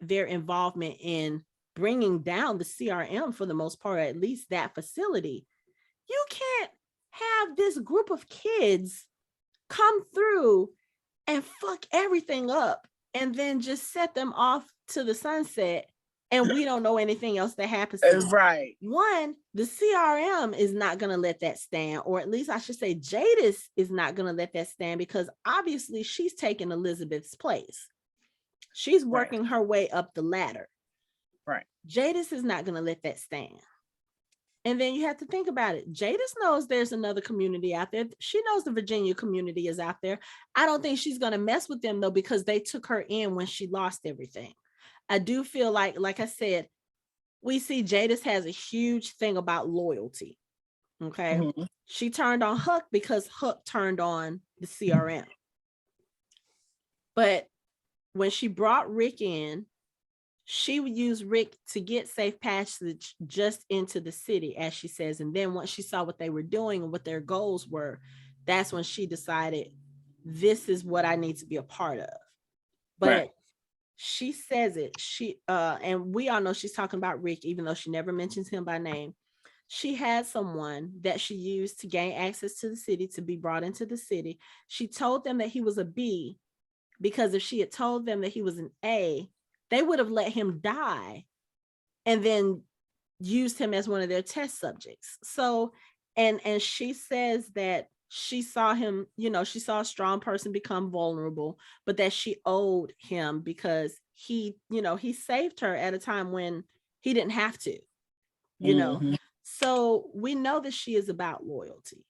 Speaker 1: their involvement in bringing down the CRM for the most part, at least that facility, you can't have this group of kids come through and fuck everything up and then just set them off to the sunset and we don't know anything else that happens to them.
Speaker 2: Right.
Speaker 1: One, the CRM is not going to let that stand, or at least I should say Jadis is not going to let that stand, because obviously she's taking Elizabeth's place. She's working her way up the ladder.
Speaker 2: Right.
Speaker 1: Jadis is not going to let that stand. And then you have to think about it. Jadis knows there's another community out there. She knows the Virginia community is out there. I don't think she's going to mess with them, though, because they took her in when she lost everything. I do feel like I said, we see Jadis has a huge thing about loyalty. Okay. Mm-hmm. She turned on Huck because Huck turned on the CRM. But when she brought Rick in, she would use Rick to get safe passage just into the city, as she says. And then once she saw what they were doing and what their goals were, that's when she decided, this is what I need to be a part of. But she says it, and we all know she's talking about Rick, even though she never mentions him by name. She had someone that she used to gain access to the city, to be brought into the city. She told them that he was a B, because if she had told them that he was an A, they would have let him die and then used him as one of their test subjects. So, and she says that she saw him, you know, she saw a strong person become vulnerable, but that she owed him because he, you know, he saved her at a time when he didn't have to, you know. So we know that she is about loyalty.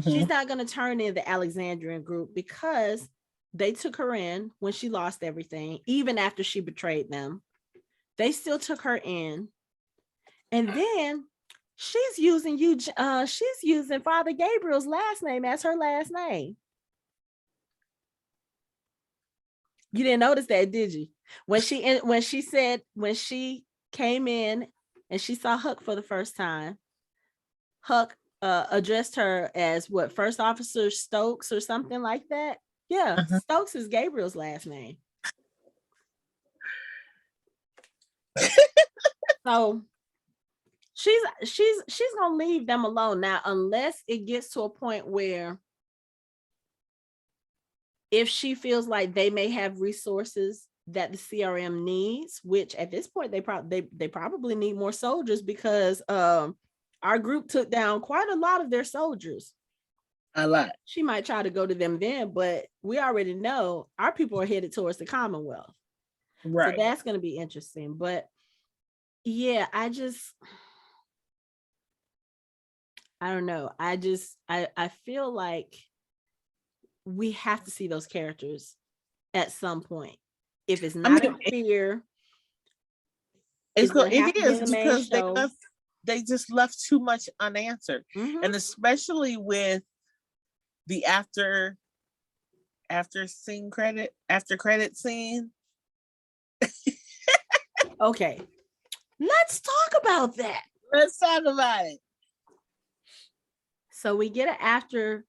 Speaker 1: She's not going to turn in the Alexandrian group because they took her in when she lost everything, even after she betrayed them. They still took her in. And then she's using Father Gabriel's last name as her last name. You didn't notice that, did you? When she came in and she saw Huck for the first time, Huck addressed her as what, First Officer Stokes or something like that. Yeah, Stokes is Gabriel's last name. So she's gonna leave them alone now, unless it gets to a point where, if she feels like they may have resources that the CRM needs, which at this point they probably need more soldiers, because our group took down quite a lot of their soldiers.
Speaker 2: A lot.
Speaker 1: She might try to go to them then, but we already know our people are headed towards the Commonwealth. Right. So that's going to be interesting. But yeah, I don't know. I feel like we have to see those characters at some point. If it's not in Fear,
Speaker 2: it is because they just left too much unanswered. And especially with the after credit scene.
Speaker 1: Okay, let's talk about that.
Speaker 2: Let's talk about it.
Speaker 1: So we get an after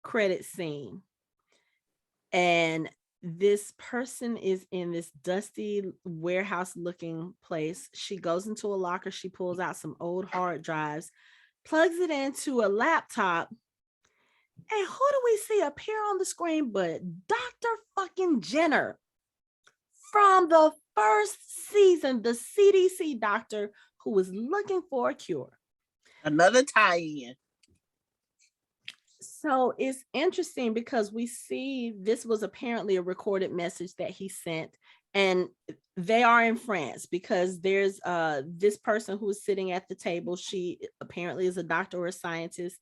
Speaker 1: credit scene, and this person is in this dusty warehouse looking place. She goes into a locker, she pulls out some old hard drives, plugs it into a laptop, and who do we see appear on the screen but Dr. fucking Jenner from the first season, the CDC doctor who was looking for a cure.
Speaker 2: Another tie-in.
Speaker 1: So it's interesting because we see this was apparently a recorded message that he sent, and they are in France because there's this person who is sitting at the table. She apparently is a doctor or a scientist,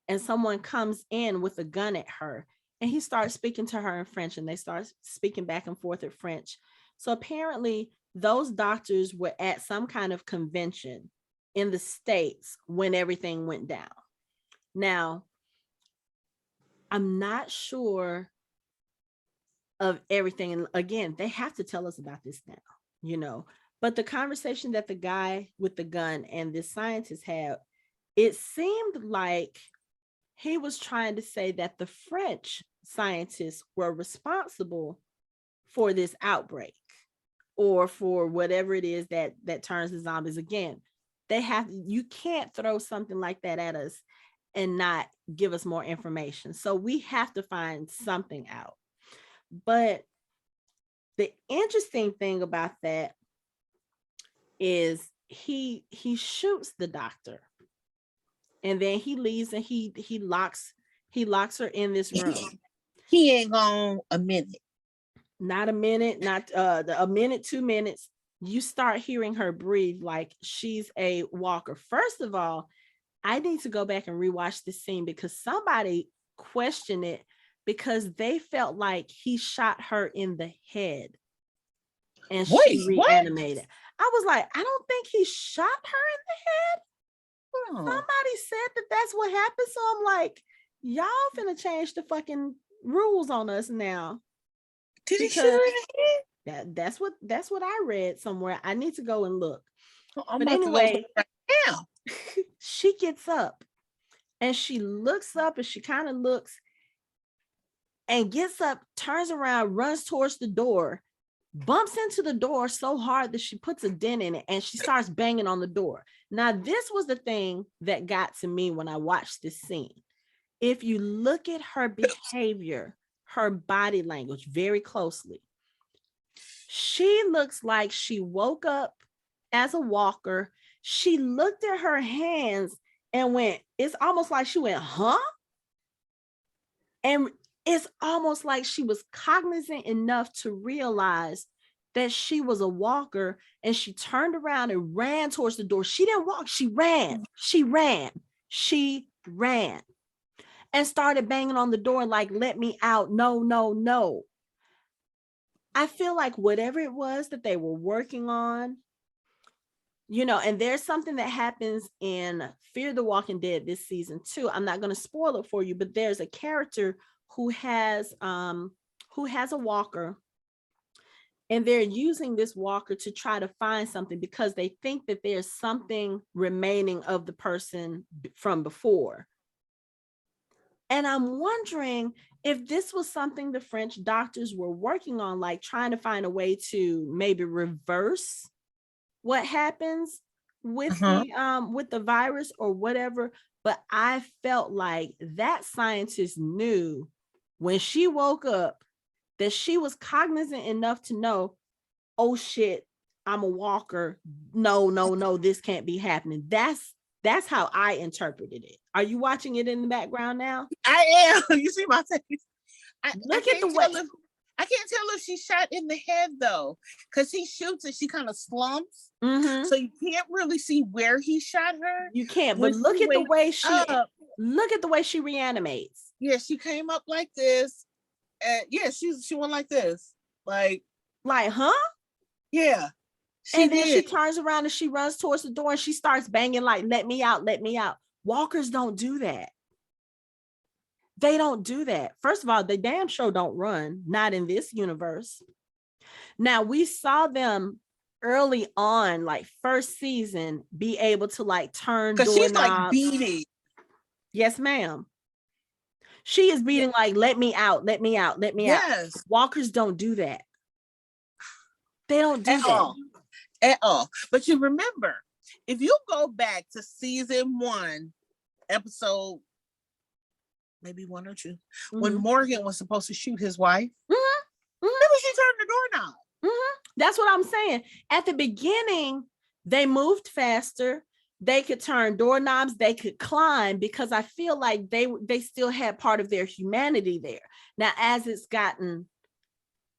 Speaker 1: and someone comes in with a gun at her, and he starts speaking to her in French, and they start speaking back and forth in French. So apparently those doctors were at some kind of convention in the States when everything went down. Now, I'm not sure of everything. And again, they have to tell us about this now, but the conversation that the guy with the gun and this scientist had, it seemed like he was trying to say that the French scientists were responsible for this outbreak or for whatever it is that turns the zombies. Again, you can't throw something like that at us and not give us more information. So we have to find something out. But the interesting thing about that is he shoots the doctor, and then he leaves, and he locks her in this room.
Speaker 2: He ain't gone a minute.
Speaker 1: Not a minute, not a minute, 2 minutes. You start hearing her breathe like she's a walker. First of all, I need to go back and rewatch this scene because somebody questioned it because they felt like he shot her in the head and she reanimated. What? I was like, I don't think he shot her in the head. Oh. Somebody said that that's what happened. So I'm like, y'all finna change the fucking rules on us now.
Speaker 2: Did he shoot her in the
Speaker 1: head? That's what I read somewhere. I need to go and look.
Speaker 2: But anyway, right now.
Speaker 1: She gets up and she looks up and she kind of looks and gets up, turns around, runs towards the door, bumps into the door so hard that she puts a dent in it, and she starts banging on the door. Now, this was the thing that got to me when I watched this scene. If you look at her behavior, her body language very closely, she looks like she woke up as a walker. She looked at her hands and went, it's almost like she went, huh? And it's almost like she was cognizant enough to realize that she was a walker, and she turned around and ran towards the door. She didn't walk, she ran and started banging on the door like, let me out, no. I feel like whatever it was that they were working on, and there's something that happens in Fear the Walking Dead this season too. I'm not going to spoil it for you, but there's a character who has a walker, and they're using this walker to try to find something because they think that there's something remaining of the person from before. And I'm wondering if this was something the French doctors were working on, like trying to find a way to maybe reverse what happens with the virus or whatever. But I felt like that scientist knew when she woke up that she was cognizant enough to know, oh shit, I'm a walker. No, this can't be happening. That's how I interpreted it. Are you watching it in the background now?
Speaker 2: I am. You see my face.
Speaker 1: Look at the way.
Speaker 2: I can't tell if she's shot in the head though, because he shoots and she kind of slumps. Mm-hmm. So you can't really see where he shot her.
Speaker 1: You can't, but look at the way she reanimates.
Speaker 2: Yeah, she came up like this. Yeah, she went like this. Like,
Speaker 1: huh?
Speaker 2: Yeah.
Speaker 1: And then she turns around and she runs towards the door and she starts banging like, let me out. Walkers don't do that. They don't do that. First of all, they damn sure don't run, not in this universe. Now, we saw them early on, like first season, be able to like turn doorknobs.
Speaker 2: Because she's like beating.
Speaker 1: Yes, ma'am. She is beating like, let me out.
Speaker 2: Yes.
Speaker 1: Walkers don't do that. They don't do that.
Speaker 2: At all. But you remember, if you go back to season 1, episode maybe 1 or 2, when Morgan was supposed to shoot his wife, remember she turned the doorknob.
Speaker 1: That's what I'm saying. At the beginning, they moved faster. they could turn doorknobs, they could climb, because I feel like they still had part of their humanity there. Now, as it's gotten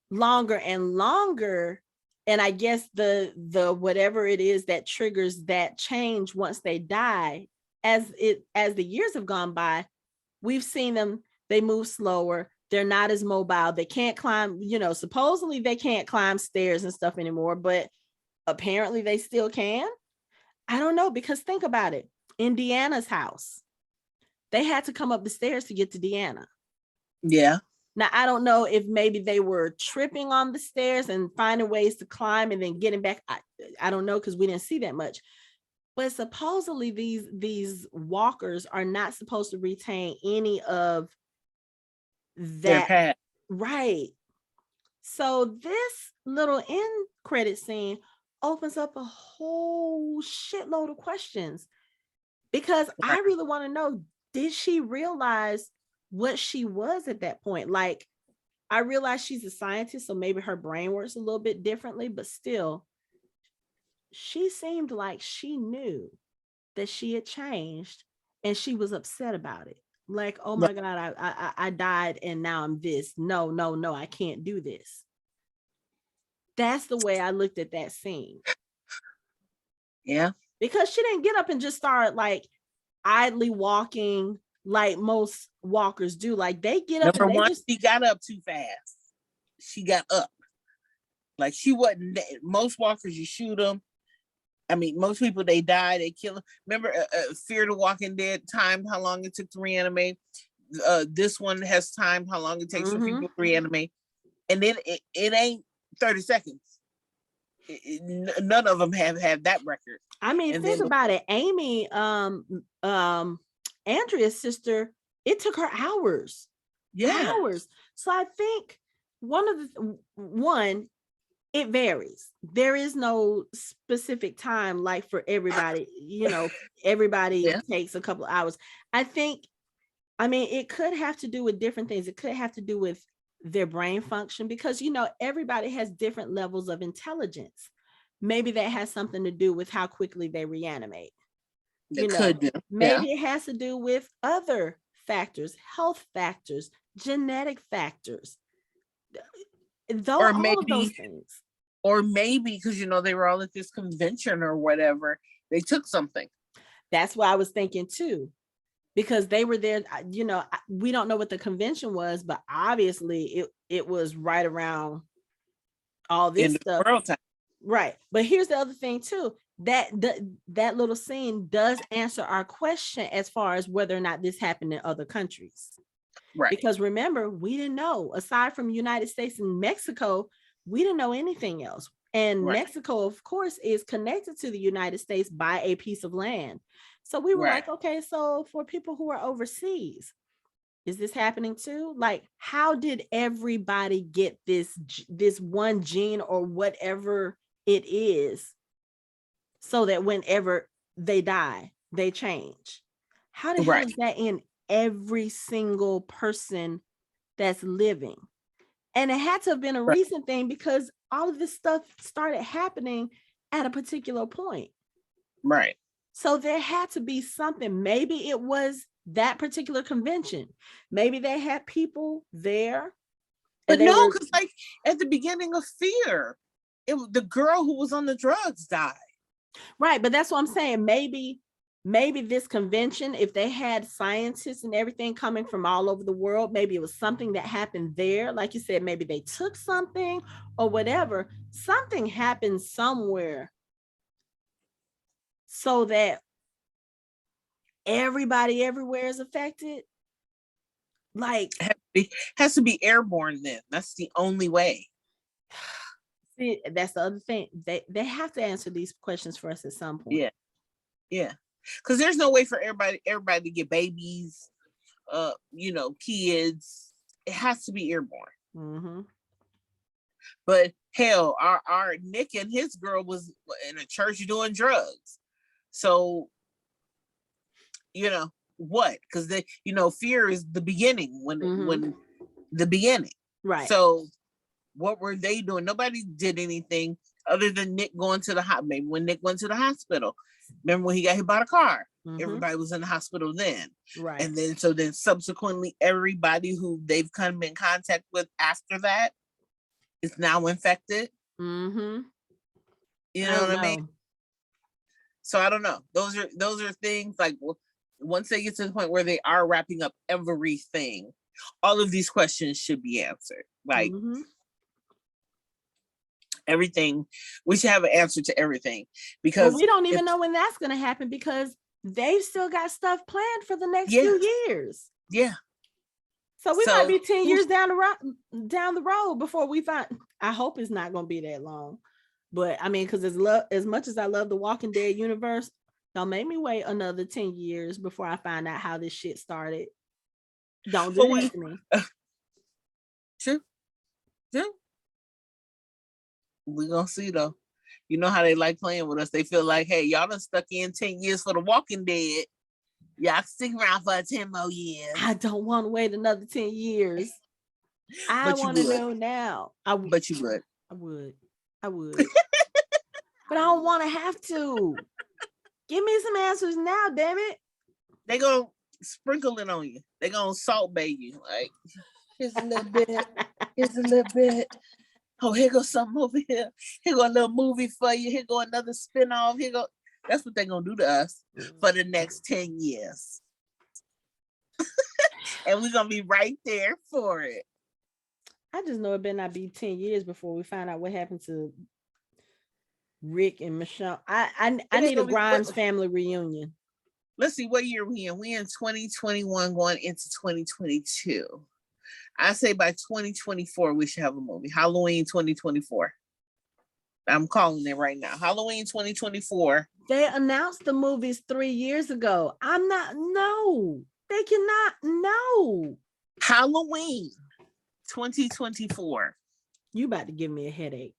Speaker 1: longer and longer, and I guess the whatever it is that triggers that change once they die, as the years have gone by, we've seen them, they move slower, they're not as mobile, they can't climb, supposedly they can't climb stairs and stuff anymore, but apparently they still can. I don't know, because think about it. In Deanna's house, they had to come up the stairs to get to Deanna.
Speaker 2: Yeah.
Speaker 1: Now, I don't know if maybe they were tripping on the stairs and finding ways to climb and then getting back. I don't know, because we didn't see that much. But supposedly these walkers are not supposed to retain any of that. Right. So this little end credit scene opens up a whole shitload of questions, because I really want to know, did she realize what she was at that point? Like, I realize she's a scientist, so maybe her brain works a little bit differently, but still, she seemed like she knew that she had changed, and she was upset about it. Like, oh my God, I died and now I'm this. No, I can't do this. That's the way I looked at that scene.
Speaker 2: Yeah.
Speaker 1: Because she didn't get up and just start like idly walking like most walkers do. Like, they get up.
Speaker 2: Number one, she got up too fast. She got up. Like, she wasn't, most walkers, you shoot them. I mean, most people, they die, they kill them. Remember Fear the Walking Dead, time, how long it took to reanimate. This one has time, how long it takes for people to reanimate. And then it ain't 30 seconds. None of them have that record.
Speaker 1: I mean, think about it. Amy, Andrea's sister, it took her hours.
Speaker 2: Yeah.
Speaker 1: Hours. So I think it varies. There is no specific time like for everybody. Everybody takes a couple of hours. I mean, it could have to do with different things. It could have to do with their brain function, because everybody has different levels of intelligence. Maybe that has something to do with how quickly they reanimate. Maybe it has to do with other factors, health factors, genetic factors. All of those things.
Speaker 2: Or maybe because they were all at this convention or whatever, they took something.
Speaker 1: That's what I was thinking too, because they were there. We don't know what the convention was, but obviously it was right around all this stuff. Right. But here's the other thing too, that little scene does answer our question as far as whether or not this happened in other countries. Right. Because remember, we didn't know, aside from United States and Mexico, we didn't know anything else. And Mexico, of course, is connected to the United States by a piece of land. So we were like, okay, so for people who are overseas, is this happening too? Like, how did everybody get this one gene or whatever it is, so that whenever they die, they change? How the hell is that in every single person that's living? And it had to have been a recent thing, because all of this stuff started happening at a particular point.
Speaker 2: Right.
Speaker 1: So there had to be something. Maybe it was that particular convention. Maybe they had people there.
Speaker 2: But no, because like at the beginning of Fear, the girl who was on the drugs died.
Speaker 1: Right. But that's what I'm saying. Maybe this convention, if they had scientists and everything coming from all over the world, maybe it was something that happened there. Like you said, maybe they took something or whatever. Something happened somewhere so that everybody everywhere is affected. Like,
Speaker 2: it has to be airborne then. That's the only way.
Speaker 1: See, that's the other thing. They have to answer these questions for us at some point.
Speaker 2: Yeah. Because there's no way for everybody to get babies, kids. It has to be airborne. But hell, our Nick and his girl was in a church doing drugs. So, what? Because Fear is the beginning when the beginning.
Speaker 1: Right.
Speaker 2: So what were they doing? Nobody did anything Other than Nick going to the maybe when Nick went to the hospital. Remember when he got hit by the car? Everybody was in the hospital then.
Speaker 1: Right.
Speaker 2: And then so then subsequently everybody who they've come in contact with after that is now infected. You know what I mean? So I don't know. Those are things like once they get to the point where they are wrapping up everything, all of these questions should be answered. Like everything, we should have an answer to everything, because
Speaker 1: we don't even know when that's going to happen, because they've still got stuff planned for the next few years.
Speaker 2: Yeah.
Speaker 1: So we might be 10 years down the road before we find. I hope it's not going to be that long. But I mean, because as much as I love the Walking Dead universe, don't make me wait another 10 years before I find out how this shit started. Don't do that to me.
Speaker 2: True. We're going to see, though. You know how they like playing with us. They feel like, hey, y'all done stuck in 10 years for the Walking Dead. Y'all stick around for 10 more years. I
Speaker 1: don't want to wait another 10 years. I want to know now.
Speaker 2: But you would.
Speaker 1: I would. But I don't want to have to. Give me some answers now, damn it.
Speaker 2: They gonna sprinkle it on you. They gonna salt bay you. Like, here's a little bit. Here's a little bit. Oh, here goes something over here. Here go a little movie for you. Here go another spinoff. Here go. That's what they're gonna do to us for the next 10 years. And we're gonna be right there for it.
Speaker 1: I just know it better not be 10 years before we find out what happened to Rick and Michonne. I need a Grimes family reunion.
Speaker 2: Let's see what year we in. We in 2021 going into 2022. I say by 2024 we should have a movie. Halloween 2024. I'm calling it right now. Halloween 2024.
Speaker 1: They announced the movies 3 years ago. They cannot. No.
Speaker 2: Halloween 2024.
Speaker 1: You about to give me a headache.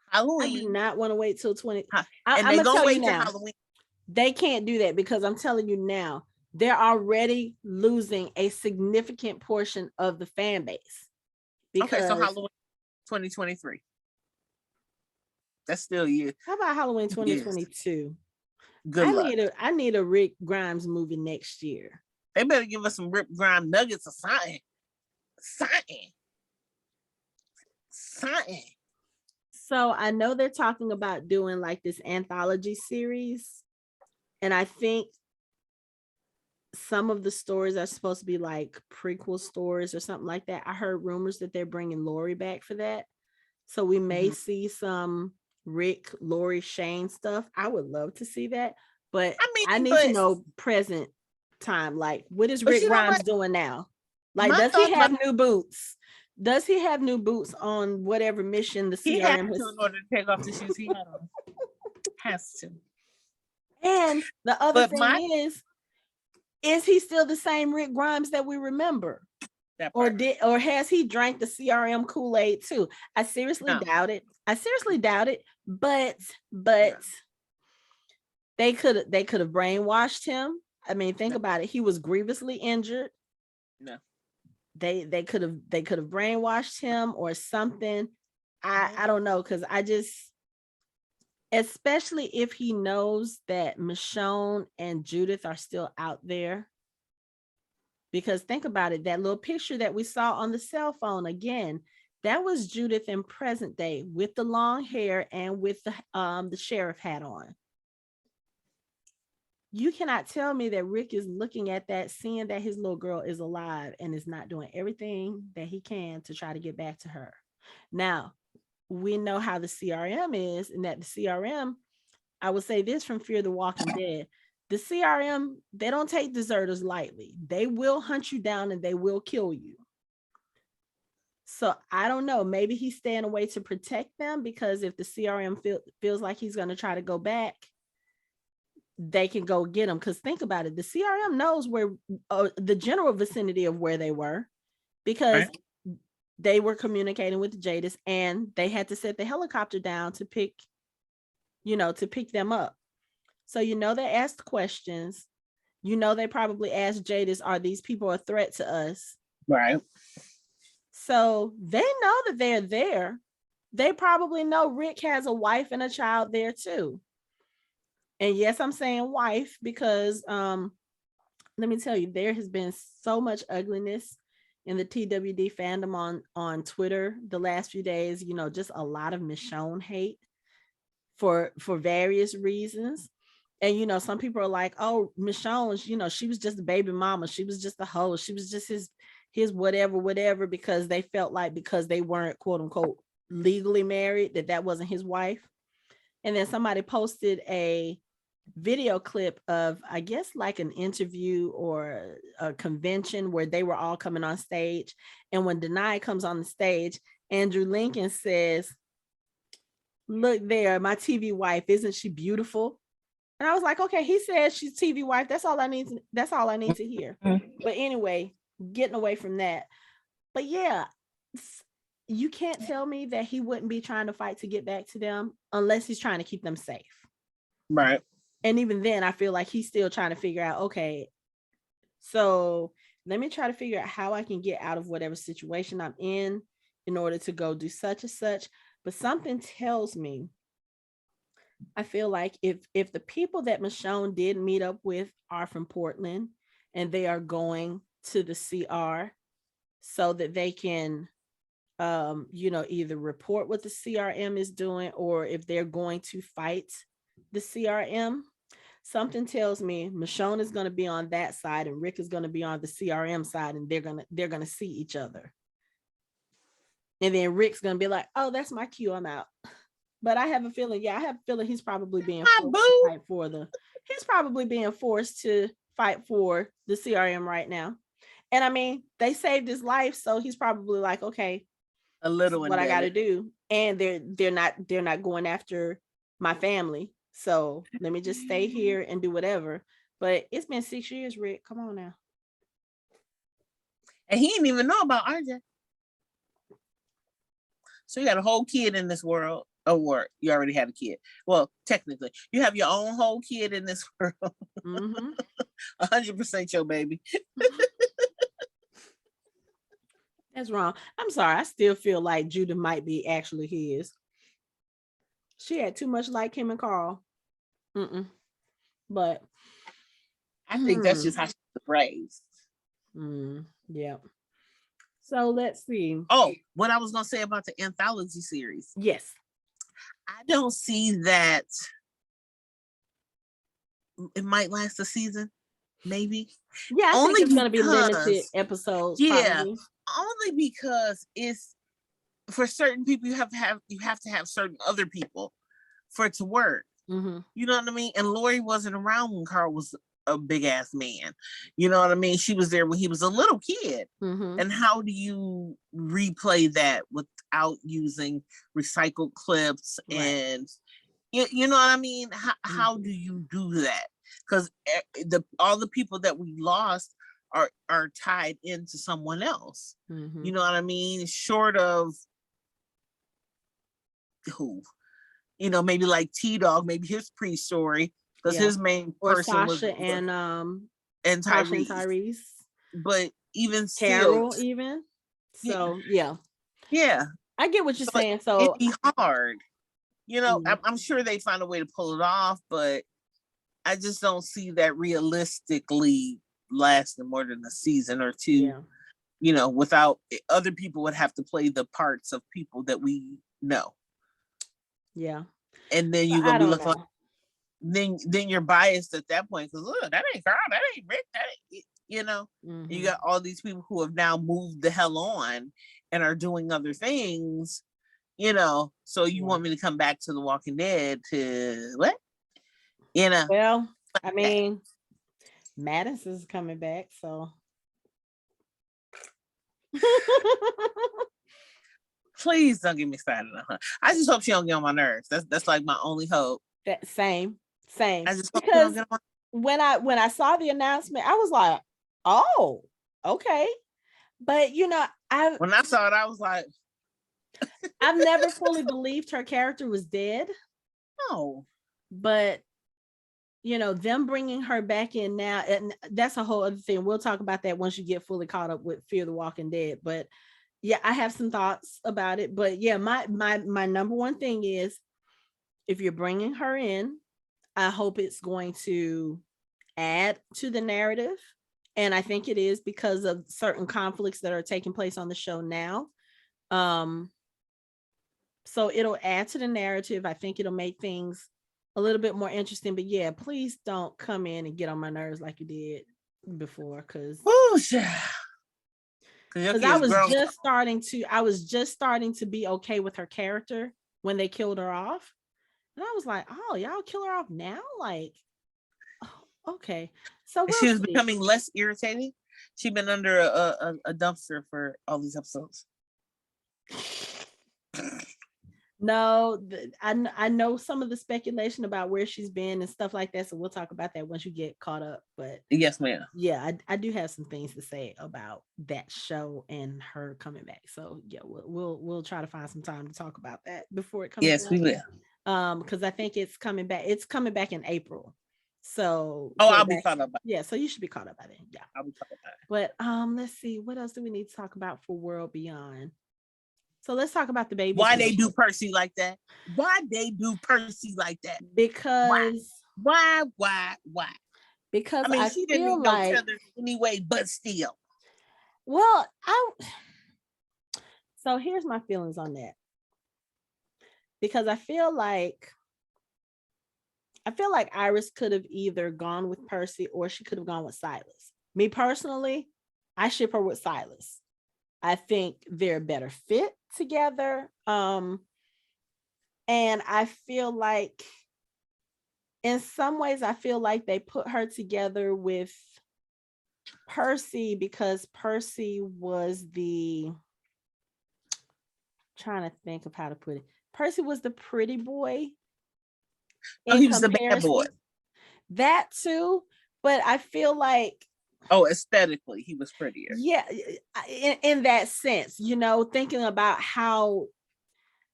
Speaker 2: Halloween.
Speaker 1: I do not want to wait till 20.
Speaker 2: And they're going to wait till Halloween.
Speaker 1: They can't do that, because I'm telling you now, they're already losing a significant portion of the fan base.
Speaker 2: Okay, so Halloween 2023. That's still you.
Speaker 1: How about Halloween 2022?
Speaker 2: Good luck.
Speaker 1: I need a Rick Grimes movie next year.
Speaker 2: They better give us some Rick Grimes nuggets or something.
Speaker 1: So I know they're talking about doing like this anthology series. And I think some of the stories are supposed to be like prequel stories or something like that. I heard rumors that they're bringing Lori back for that. So we may see some Rick, Lori, Shane stuff. I would love to see that. But I need to know present time. Like, what is Rick Grimes doing now? Like, does he have new boots? Does he have new boots on whatever mission the CRM has?
Speaker 2: In order to take off the shoes he had on. Has to.
Speaker 1: And the other thing is he still the same Rick Grimes that we remember? Or has he drank the CRM Kool-Aid too? I seriously doubt it. But they could have brainwashed him. I mean, think about it. He was grievously injured.
Speaker 2: No.
Speaker 1: They could have brainwashed him or something. I don't know, because I just, especially if he knows that Michonne and Judith are still out there. Because think about it, that little picture that we saw on the cell phone, again, that was Judith in present day with the long hair and with the sheriff hat on. You cannot tell me that Rick is looking at that, seeing that his little girl is alive and is not doing everything that he can to try to get back to her. Now, we know how the CRM is, and that the CRM, I would say this from Fear the Walking Dead, the CRM, they don't take deserters lightly. They will hunt you down and they will kill you. So I don't know, maybe he's staying away to protect them, because if the CRM feels like he's going to try to go back, they can go get him. Because think about it, the CRM knows where the general vicinity of where they were, because they were communicating with Jadis, and they had to set the helicopter down to pick them up. So, they asked questions. They probably asked Jadis, are these people a threat to us?
Speaker 2: Right.
Speaker 1: So they know that they're there. They probably know Rick has a wife and a child there too. And yes, I'm saying wife because let me tell you, there has been so much ugliness in the TWD fandom on Twitter the last few days, you know, just a lot of Michonne hate for various reasons. And you know, some people are like, oh, Michonne, you know, she was just a baby mama, she was just a hoe, she was just his whatever, because they felt like because they weren't quote unquote legally married that wasn't his wife. And then somebody posted a video clip of, I guess, like an interview or a convention where they were all coming on stage. And when Denai comes on the stage, Andrew Lincoln says, look there, my TV wife, isn't she beautiful? And I was like, okay, he said she's TV wife. That's all I need to hear. But anyway, getting away from that. But yeah, you can't tell me that he wouldn't be trying to fight to get back to them unless he's trying to keep them safe.
Speaker 2: Right.
Speaker 1: And even then, I feel like he's still trying to figure out, okay, so let me try to figure out how I can get out of whatever situation I'm in order to go do such and such. But something tells me, I feel like if the people that Michonne did meet up with are from Portland and they are going to the CR so that they can you know, either report what the CRM is doing or if they're going to fight the CRM, something tells me Michonne is going to be on that side and Rick is going to be on the CRM side, and they're going to see each other. And then Rick's going to be like, oh, that's my cue, I'm out. But I have a feeling, he's probably being forced to fight for he's probably being forced to fight for the CRM right now. And I mean, they saved his life, so he's probably like, okay,
Speaker 2: a little
Speaker 1: what I got to do. And they're not going after my family, so let me just stay here and do whatever. But it's been 6 years, Rick. Come on now.
Speaker 2: And he didn't even know about RJ. So you got a whole kid in this world. Or you already had a kid. Well, technically, you have your own whole kid in this world. 100% your baby.
Speaker 1: That's wrong. I'm sorry. I still feel like Judah might be actually his. She had too much like him and Carl. But
Speaker 2: I think that's just how she was raised.
Speaker 1: Yeah. So let's see.
Speaker 2: Oh, what I was going to say about the anthology series.
Speaker 1: Yes.
Speaker 2: I don't see that it might last a season, maybe.
Speaker 1: Yeah, I think it's going to be limited episodes.
Speaker 2: Yeah,
Speaker 1: probably.
Speaker 2: Only because it's for certain people. You have to have certain other people for it to work. You know what I mean? And Lori wasn't around when Carl was a big ass man. You know what I mean? She was there when he was a little kid. And how do you replay that without using recycled clips? Right. And you know what I mean? How do you do that? Because all the people that we lost are tied into someone else. You know what I mean? Short of who? You know, maybe like T-Dog, maybe his pre-story, because his main person
Speaker 1: Sasha
Speaker 2: was
Speaker 1: and Tyrese.
Speaker 2: But even
Speaker 1: Carol,
Speaker 2: still,
Speaker 1: even so, yeah, I get what you're saying. So
Speaker 2: it'd be hard, you know. I'm sure they find a way to pull it off, but I just don't see that realistically lasting more than a season or two. You know, without other people would have to play the parts of people that we know. Yeah. And then you're gonna be looking like, then you're biased at that point, because look, that ain't Carl, that ain't Rick, that ain't, you know. You got all these people who have now moved the hell on and are doing other things, you know. So you want me to come back to The Walking Dead to what? You know.
Speaker 1: Well, I mean, Madison's coming back, so
Speaker 2: please don't get me started on her. I just hope she don't get on my nerves. That's like my only hope.
Speaker 1: That same. I just hope because when I saw the announcement, I was like, oh, okay. But you know,
Speaker 2: when I saw it, I was like,
Speaker 1: I've never fully believed her character was dead.
Speaker 2: No,
Speaker 1: but you know, them bringing her back in now, and that's a whole other thing. We'll talk about that once you get fully caught up with Fear the Walking Dead. But Yeah, I have some thoughts about it, but yeah, my number one thing is, if you're bringing her in, I hope it's going to add to the narrative. And I think it is, because of certain conflicts that are taking place on the show now. Um, so it'll add to the narrative. I think it'll make things a little bit more interesting. But yeah, please don't come in and get on my nerves like you did before, because I was just starting to be okay with her character when they killed her off. And I was like, oh, y'all kill her off now? Like, oh, okay. So
Speaker 2: she was becoming less irritating. She'd been under a dumpster for all these episodes.
Speaker 1: No, I know some of the speculation about where she's been and stuff like that. So we'll talk about that once you get caught up. But
Speaker 2: yes, ma'am.
Speaker 1: Yeah, I do have some things to say about that show and her coming back. So yeah, we'll try to find some time to talk about that before it comes.
Speaker 2: Yes, we will.
Speaker 1: Because I think it's coming back. It's coming back in April. So
Speaker 2: I'll be caught up.
Speaker 1: Yeah, so you should be caught up by then. Yeah,
Speaker 2: I'll be caught up by it.
Speaker 1: But let's see, what else do we need to talk about for World Beyond? So let's talk about the baby.
Speaker 2: Why they do Percy like that? Because why? Because I mean, she didn't mean no tether anyway, but still.
Speaker 1: Well, so here's my feelings on that. Because I feel like Iris could have either gone with Percy or she could have gone with Silas. Me personally, I ship her with Silas. I think they're a better fit together. And I feel like in some ways, I feel like they put her together with Percy because Percy was trying to think of how to put it. Percy was the pretty boy.
Speaker 2: He was the bad boy.
Speaker 1: That too. But I feel like,
Speaker 2: aesthetically, he was prettier.
Speaker 1: Yeah, in that sense, thinking about how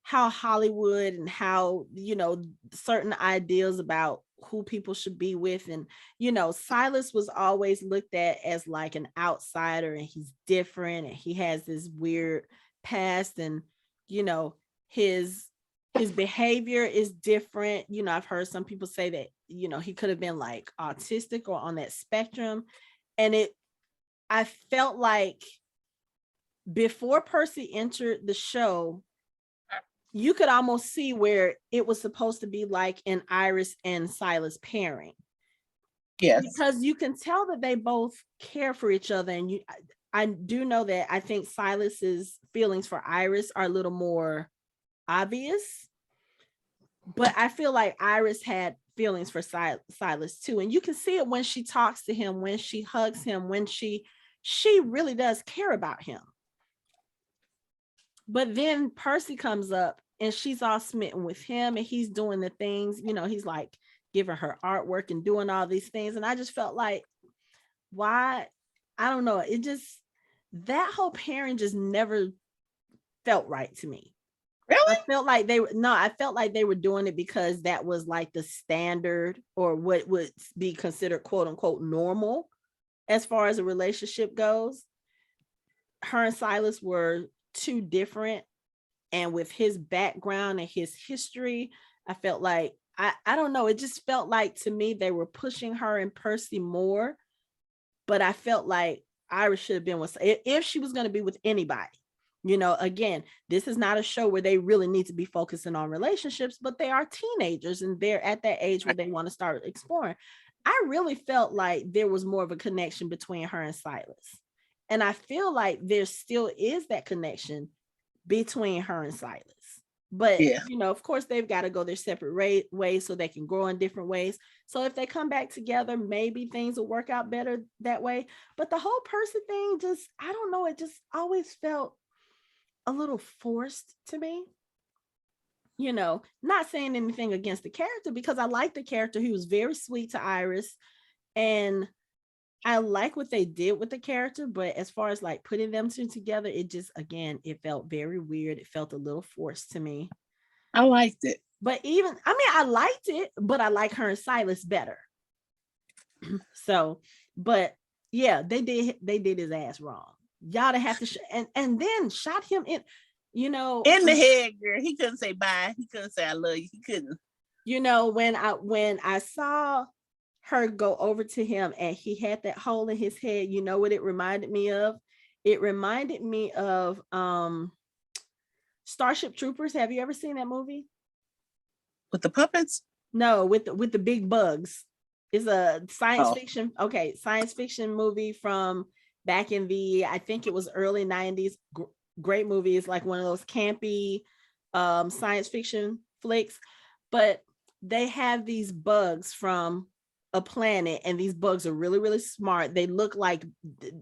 Speaker 1: Hollywood and how, certain ideals about who people should be with. And, Silas was always looked at as like an outsider, and he's different, and he has this weird past, and, his behavior is different. I've heard some people say that, he could have been like autistic or on that spectrum. And I felt like before Percy entered the show, you could almost see where it was supposed to be like an Iris and Silas pairing.
Speaker 2: Yes.
Speaker 1: Because you can tell that they both care for each other. And I do know that I think Silas's feelings for Iris are a little more obvious. But I feel like Iris had feelings for Silas too. And you can see it when she talks to him, when she hugs him, when she really does care about him. But then Percy comes up and she's all smitten with him, and he's doing the things, he's like giving her artwork and doing all these things. And I just felt like, why? I don't know. That whole pairing just never felt right to me.
Speaker 2: Really?
Speaker 1: I felt like they were doing it because that was like the standard, or what would be considered quote unquote normal as far as a relationship goes. Her and Silas were too different, and with his background and his history, I felt like I don't know, it just felt like to me they were pushing her and Percy more. But I felt like Iris should have been with, if she was going to be with anybody. Again, this is not a show where they really need to be focusing on relationships, but they are teenagers and they're at that age where they want to start exploring. I really felt like there was more of a connection between her and Silas. And I feel like there still is that connection between her and Silas. But, of course, they've got to go their separate ways so they can grow in different ways. So if they come back together, maybe things will work out better that way. But the whole Percy thing, I don't know, it just always felt a little forced to me. Not saying anything against the character, because I like the character. He was very sweet to Iris, and I like what they did with the character. But as far as like putting them two together, it just, again, it felt very weird. It felt a little forced to me.
Speaker 2: I liked it.
Speaker 1: But I liked it, but I like her and Silas better. So, but yeah, they did his ass wrong. y'all to have to and then shot him in, you know,
Speaker 2: in the head, girl. He couldn't say bye. He couldn't say I love you. He couldn't.
Speaker 1: You know, when I saw her go over to him and he had that hole in his head, you know what it reminded me of? It reminded me of Starship Troopers. Have you ever seen that movie?
Speaker 2: With the puppets?
Speaker 1: No, with the big bugs. It's a science fiction. Okay, science fiction movie from back in the, I think it was early 90s. Great movie. It's like one of those campy science fiction flicks. But they have these bugs from a planet, and these bugs are really, really smart. They look like the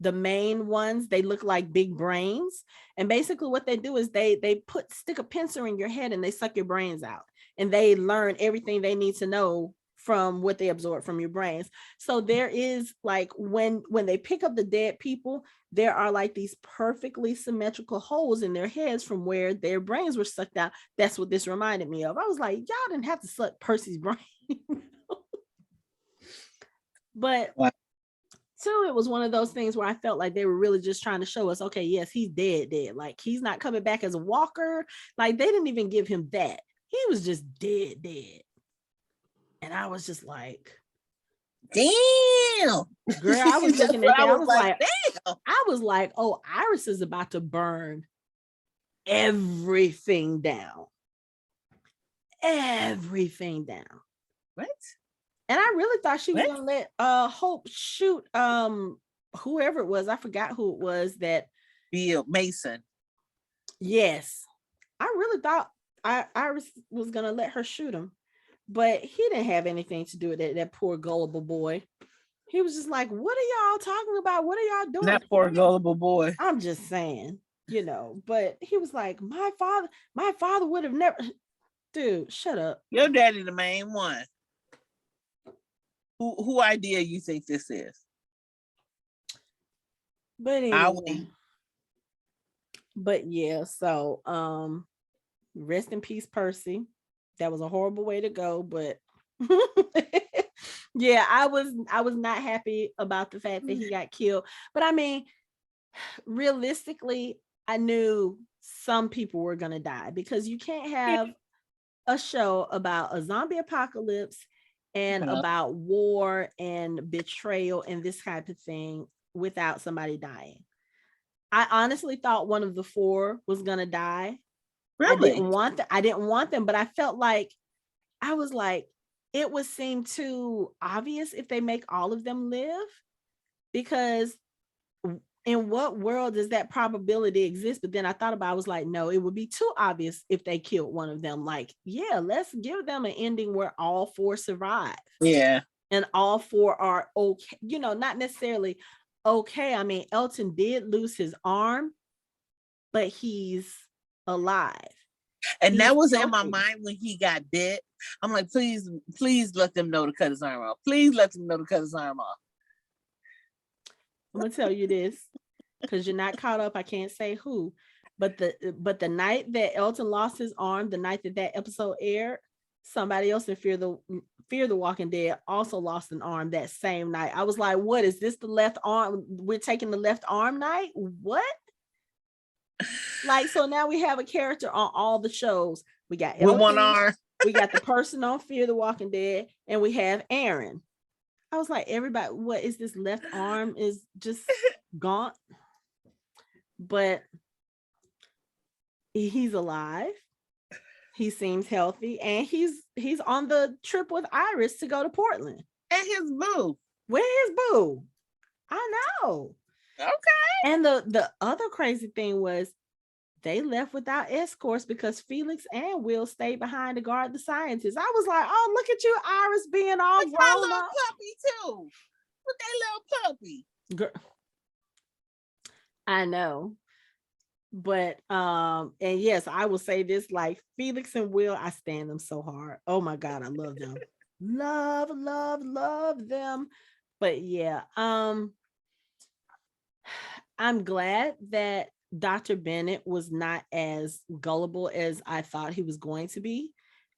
Speaker 1: main ones. They look like big brains, and basically what they do is they stick a pincer in your head and they suck your brains out, and they learn everything they need to know from what they absorb from your brains. So there is like when they pick up the dead people, there are like these perfectly symmetrical holes in their heads from where their brains were sucked out. That's what this reminded me of. I was like, y'all didn't have to suck Percy's brain. But wow. Too, it was one of those things where I felt like they were really just trying to show us, okay, yes, he's dead. Like he's not coming back as a walker. Like they didn't even give him that. He was just dead. And I was just like,
Speaker 2: damn,
Speaker 1: girl. I was looking at that. I was like, damn. I was like, oh, Iris is about to burn everything down. What? And I really thought she was gonna let Hope shoot whoever it was. I forgot who it was that
Speaker 2: Bill Mason.
Speaker 1: Yes. I really thought Iris was gonna let her shoot him. But he didn't have anything to do with it, that poor gullible boy. He was just like, what are y'all talking about? What are y'all doing?
Speaker 2: That poor gullible boy.
Speaker 1: I'm just saying, you know, but he was like, my father would have never. Dude, shut up.
Speaker 2: Your daddy the main one. Who idea you think this is?
Speaker 1: But anyway. But yeah, so rest in peace, Percy. That was a horrible way to go, but yeah, I was not happy about the fact that he got killed. But I mean, realistically, I knew some people were gonna die, because you can't have a show about a zombie apocalypse and about war and betrayal and this type of thing without somebody dying. I honestly thought one of the four was gonna die. Really? I didn't want them, but I felt like I was like, it would seem too obvious if they make all of them live, because in what world does that probability exist? But then I thought about it, I was like, no, it would be too obvious if they killed one of them. Like, yeah, let's give them an ending where all four survive.
Speaker 2: Yeah.
Speaker 1: And all four are okay, you know, not necessarily okay. I mean, Elton did lose his arm, but he's alive.
Speaker 2: And that was in my mind when he got dead. I'm like, please let them know to cut his arm off. Please let them know to cut his arm off.
Speaker 1: I'm gonna tell you this, because you're not caught up. I can't say who, but the night that Elton lost his arm, the night that episode aired, somebody else in Fear the Walking Dead also lost an arm that same night. I was like, what is this? The left arm? We're taking the left arm night? What? Like, so now we have a character on all the shows. We got Elton, with one arm. We got the person on Fear the Walking Dead, and we have Aaron. I was like, everybody, what is this left arm is just gaunt? But he's alive. He seems healthy, and he's on the trip with Iris to go to Portland.
Speaker 2: And his boo.
Speaker 1: Where's his boo? I know.
Speaker 2: Okay.
Speaker 1: And the other crazy thing was they left without escorts because Felix and Will stayed behind to guard the scientists. I was like, oh, look at you, Iris, being all grown up.
Speaker 2: Little puppy too. With that little puppy.
Speaker 1: Girl. I know. But and yes, I will say this, like Felix and Will, I stand them so hard. Oh my God, I love them. love them. But yeah, I'm glad that Dr. Bennett was not as gullible as I thought he was going to be,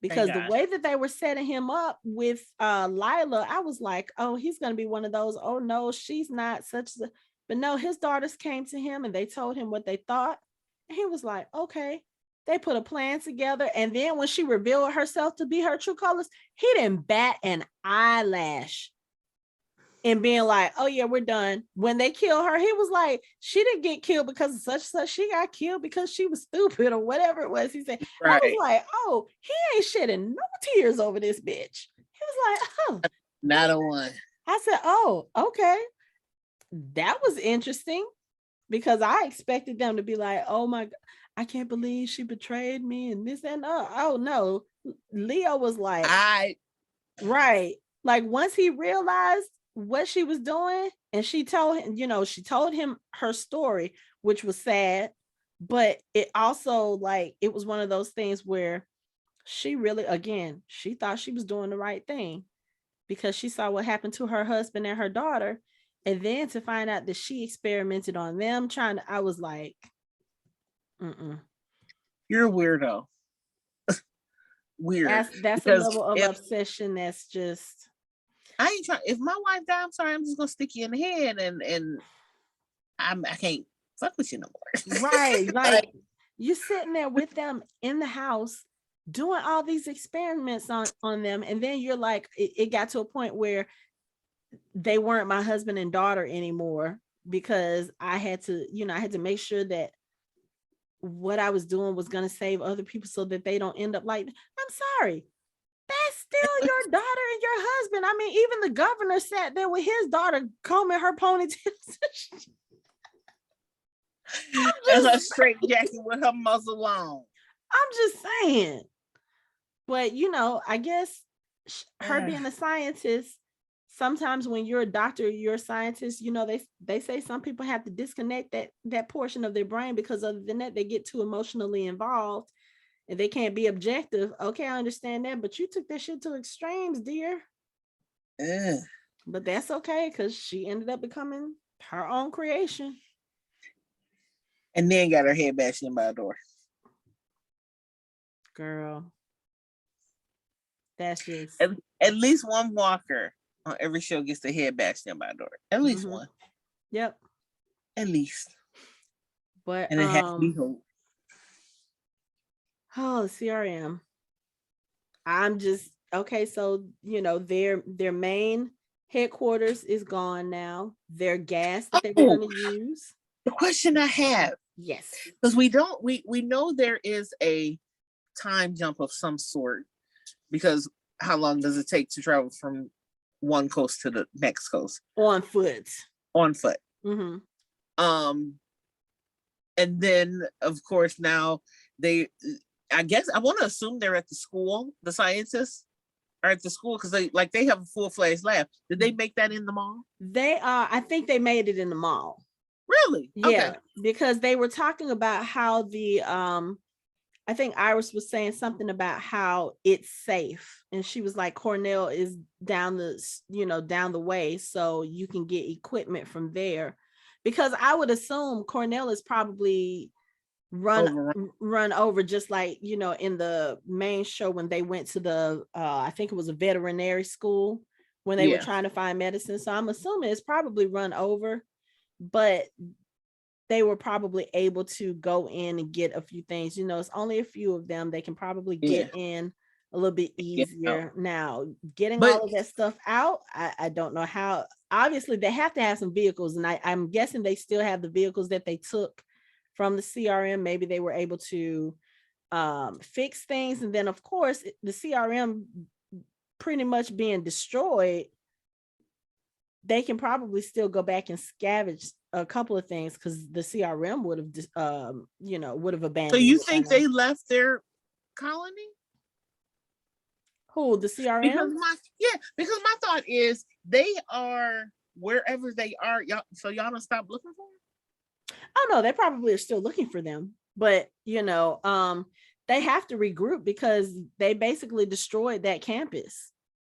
Speaker 1: because the way that they were setting him up with Lila, I was like, oh, he's going to be one of those, oh no, she's not such a, but no, his daughters came to him and they told him what they thought. And he was like, okay. They put a plan together. And then when she revealed herself to be her true colors, he didn't bat an eyelash and being like, oh yeah, we're done. When they killed her, he was like, she didn't get killed because of such. She got killed because she was stupid or whatever it was. He said, right. I was like, oh, he ain't shedding no tears over this bitch. He was like, oh,
Speaker 2: not a one.
Speaker 1: I said, oh, okay. That was interesting because I expected them to be like, oh my God, I can't believe she betrayed me and this and oh no. Leo was like, right. Like once he realized what she was doing and she told him, she told him her story, which was sad, but it also like, it was one of those things where she really, again, she thought she was doing the right thing because she saw what happened to her husband and her daughter. And then to find out that she experimented on them I was like,
Speaker 2: you're a weirdo. Weird.
Speaker 1: That's a level of obsession that's just,
Speaker 2: I ain't trying. If my wife died, I'm sorry, I'm just gonna stick you in the head and I can't fuck with you no more.
Speaker 1: Right. Like you're sitting there with them in the house doing all these experiments on them. And then you're like, it got to a point where they weren't my husband and daughter anymore because I had to make sure that what I was doing was going to save other people so that they don't end up like, I'm sorry. That's still your daughter and your husband. I mean, even the governor sat there with his daughter combing her ponytails.
Speaker 2: As a straight jacket with her muzzle on.
Speaker 1: I'm just saying. But, I guess her being a scientist, sometimes when you're a doctor, you're a scientist, they say some people have to disconnect that portion of their brain because other than that, they get too emotionally involved. And they can't be objective. Okay, I understand that, but you took that shit to extremes, dear. But that's okay because she ended up becoming her own creation.
Speaker 2: And then got her head bashed in by a door.
Speaker 1: Girl, that's just
Speaker 2: at least one walker on every show gets their head bashed in by a door. At least one.
Speaker 1: Yep.
Speaker 2: At least.
Speaker 1: But
Speaker 2: and it has to be hope.
Speaker 1: Oh, CRM. I'm just okay. So their main headquarters is gone now. Their gas that they're going to use.
Speaker 2: The question I have.
Speaker 1: Yes.
Speaker 2: Because we know there is a time jump of some sort. Because how long does it take to travel from one coast to the next coast?
Speaker 1: On foot.
Speaker 2: Mm-hmm. And then of course now I guess I want to assume they're at the school. The scientists are at the school because they have a full-fledged lab. Did they make that in the mall?
Speaker 1: I think they made it in the mall.
Speaker 2: Really?
Speaker 1: Yeah, okay. Because they were talking about how the I think Iris was saying something about how it's safe, and she was like, Cornell is down the way, so you can get equipment from there. Because I would assume Cornell is probably run over just like in the main show when they went to the I think it was a veterinary school when they were trying to find medicine. So I'm assuming it's probably run over, but they were probably able to go in and get a few things. It's only a few of them. They can probably get in a little bit easier. Now getting all of that stuff out, I don't know how. Obviously they have to have some vehicles, and I'm guessing they still have the vehicles that they took from the CRM. Maybe they were able to fix things. And then of course the CRM pretty much being destroyed, they can probably still go back and scavenge a couple of things because the CRM would have abandoned.
Speaker 2: So you think they left their colony?
Speaker 1: Who, the CRM?
Speaker 2: Because my thought is they are wherever they are. So y'all don't stop looking for them?
Speaker 1: Oh no, they probably are still looking for them, but they have to regroup because they basically destroyed that campus.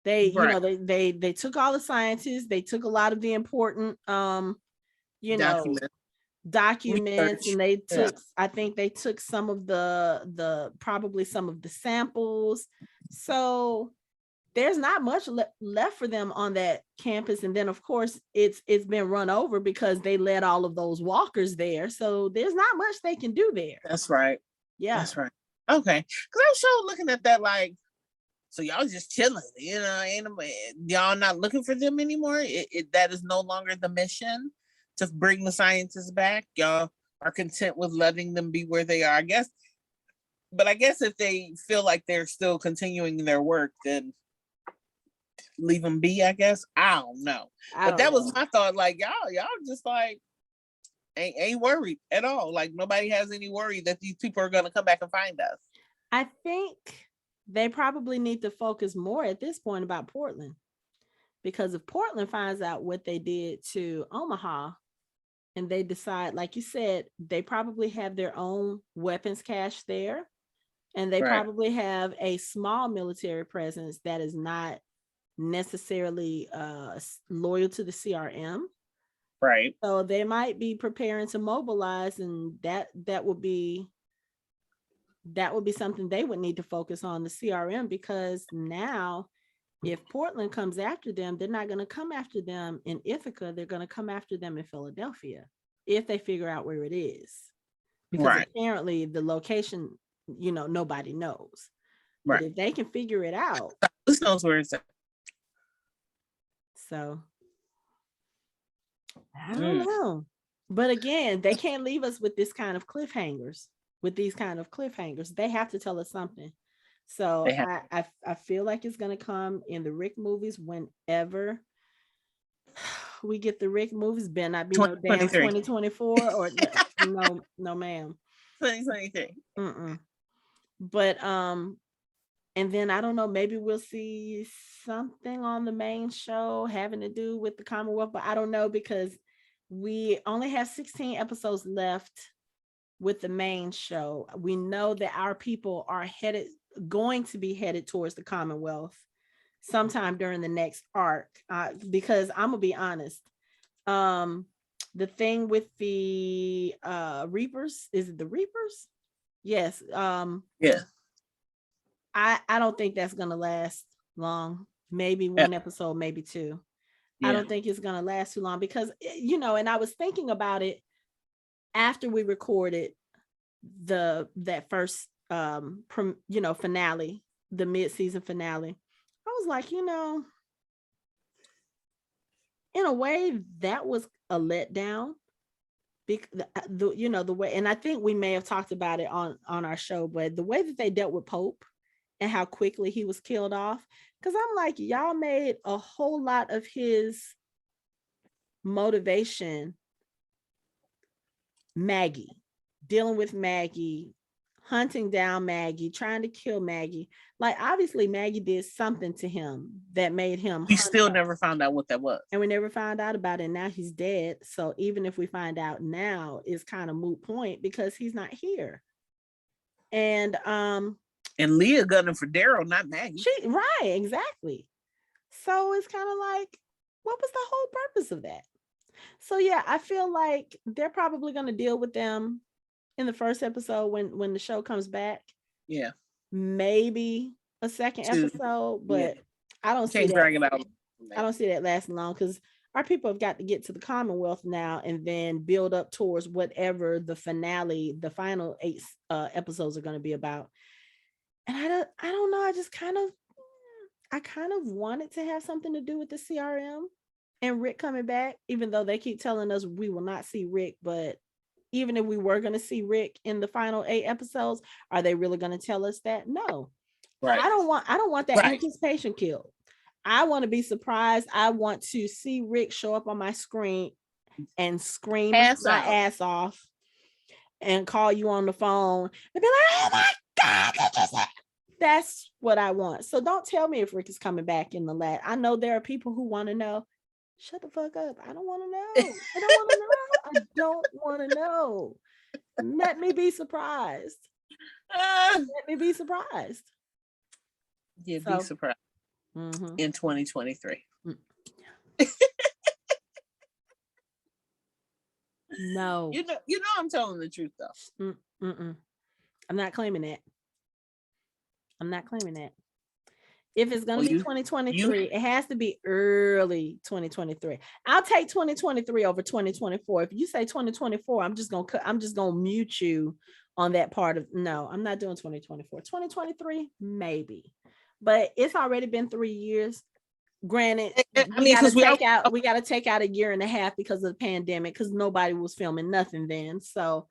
Speaker 1: They took all the scientists, they took a lot of the important documents. documents,
Speaker 2: research.
Speaker 1: and they took, I think they took some of probably some of the samples. So there's not much left for them on that campus. And then of course it's been run over because they let all of those walkers there. So there's not much they can do there.
Speaker 2: That's right.
Speaker 1: Yeah.
Speaker 2: That's right. Okay. Because I was sure looking at that like, so y'all just chilling, y'all not looking for them anymore. That is no longer the mission to bring the scientists back. Y'all are content with letting them be where they are, I guess. But I guess if they feel like they're still continuing their work, then leave them be, I guess. I don't know. But that was my thought. Like, y'all just like ain't worried at all. Like nobody has any worry that these people are gonna come back and find us.
Speaker 1: I think they probably need to focus more at this point about Portland. Because if Portland finds out what they did to Omaha and they decide, like you said, they probably have their own weapons cache there. And they probably have a small military presence that is not necessarily loyal to the CRM.
Speaker 2: Right.
Speaker 1: So they might be preparing to mobilize, and that would be something they would need to focus on, the CRM, because now if Portland comes after them, they're not going to come after them in Ithaca. They're going to come after them in Philadelphia if they figure out where it is. Because apparently the location, nobody knows. Right. But if they can figure it out.
Speaker 2: Who knows where it's at?
Speaker 1: So I don't know. But again, they can't leave us with these kind of cliffhangers. They have to tell us something. So I feel like it's going to come in the Rick movies whenever we get the Rick movies. Better not be no damn 2024 or no ma'am.
Speaker 2: 2023.
Speaker 1: But and then I don't know, maybe we'll see something on the main show having to do with the Commonwealth, but I don't know, because we only have 16 episodes left with the main show. We know that our people are going to be headed towards the Commonwealth sometime during the next arc, because I'm gonna be honest, the thing with the Reapers, is it the Reapers? Yes.
Speaker 2: Yeah.
Speaker 1: I don't think that's gonna last long. Maybe one episode, maybe two. I don't think it's gonna last too long, because and I was thinking about it after we recorded that first finale, the mid-season finale. I was like, in a way that was a letdown, the way, and I think we may have talked about it on our show, but the way that they dealt with Pope and how quickly he was killed off, because I'm like, y'all made a whole lot of his motivation Maggie, dealing with Maggie, hunting down Maggie, trying to kill Maggie. Like, obviously Maggie did something to him that made him.
Speaker 2: We still never found out what that was.
Speaker 1: And we never found out about it. Now he's dead. So even if we find out now, it's kind of moot point because he's not here. And
Speaker 2: Leah gunning for Daryl, not Maggie.
Speaker 1: Right, exactly. So it's kind of like, what was the whole purpose of that? So yeah, I feel like they're probably going to deal with them in the first episode when the show comes back.
Speaker 2: Yeah.
Speaker 1: Maybe a second episode, but I don't see that. I don't see that lasting long, because our people have got to get to the Commonwealth now and then build up towards whatever the finale, the final 8 episodes are going to be about. And I don't know. I kind of want it to have something to do with the CRM and Rick coming back, even though they keep telling us we will not see Rick. But even if we were going to see Rick in the final 8 episodes, are they really going to tell us that? No. Right. I don't want that anticipation killed. I want to be surprised. I want to see Rick show up on my screen and scream my ass off and call you on the phone and be like, oh my God. That's what I want. So don't tell me if Rick is coming back in the last. I know there are people who want to know. Shut the fuck up. I don't want to know. I don't want to know. Let me be surprised. Let me be surprised.
Speaker 2: Yeah, be surprised. In 2023.
Speaker 1: No.
Speaker 2: You know I'm telling the truth though.
Speaker 1: I'm not claiming that. If it's going to be 2023, it has to be early 2023. I'll take 2023 over 2024. If you say 2024, I'm just going to mute you on that part of, no, I'm not doing 2024. 2023, maybe. But it's already been 3 years. Granted, we got to take out a year and a half because of the pandemic, because nobody was filming nothing then. So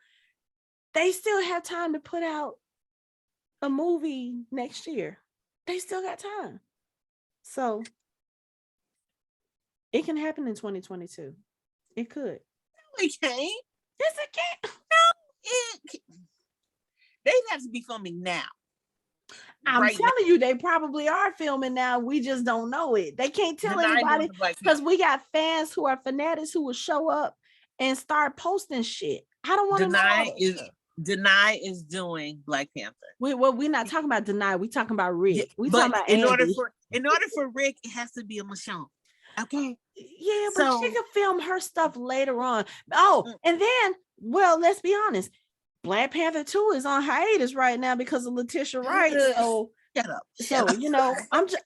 Speaker 1: they still have time to put out a movie next year. They still got time. So it can happen in 2022. It could.
Speaker 2: No, it can't.
Speaker 1: Yes, it can.
Speaker 2: No, they'd have to be filming now.
Speaker 1: I'm telling you, they probably are filming now. We just don't know it. They can't tell anybody because we got fans who are fanatics who will show up and start posting shit. I don't want to know.
Speaker 2: Denai is doing Black Panther.
Speaker 1: We're not talking about Denai. We're talking about Rick.
Speaker 2: Yeah,
Speaker 1: we're talking about Andy.
Speaker 2: In order for Rick, it has to be a Michonne. Okay.
Speaker 1: Yeah, but she can film her stuff later on. Oh, and then, well, let's be honest. Black Panther 2 is on hiatus right now because of Letitia Wright. So
Speaker 2: shut up.
Speaker 1: So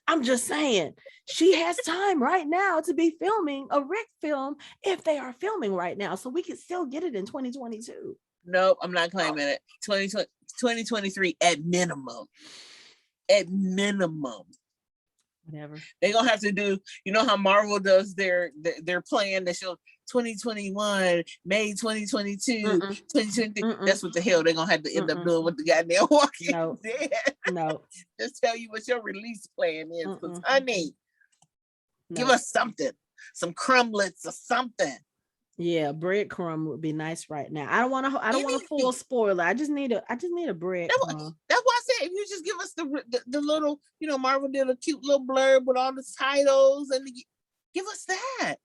Speaker 1: I'm just saying she has time right now to be filming a Rick film if they are filming right now. So we can still get it in 2022.
Speaker 2: Nope, I'm not claiming it. 2023 at minimum. At minimum.
Speaker 1: Whatever.
Speaker 2: They're gonna have to do, you know how Marvel does their plan that show 2021, May 2022, 2023. That's what the hell they're gonna have to end up doing with the goddamn Walking Dead.
Speaker 1: No.
Speaker 2: Just tell you what your release plan is. Because honey, give us something. Some crumblets or something.
Speaker 1: Yeah, breadcrumb would be nice right now. I don't want a full spoiler. I just need a breadcrumb.
Speaker 2: That's why I said if you just give us the little, Marvel did a cute little blurb with all the titles and give us that.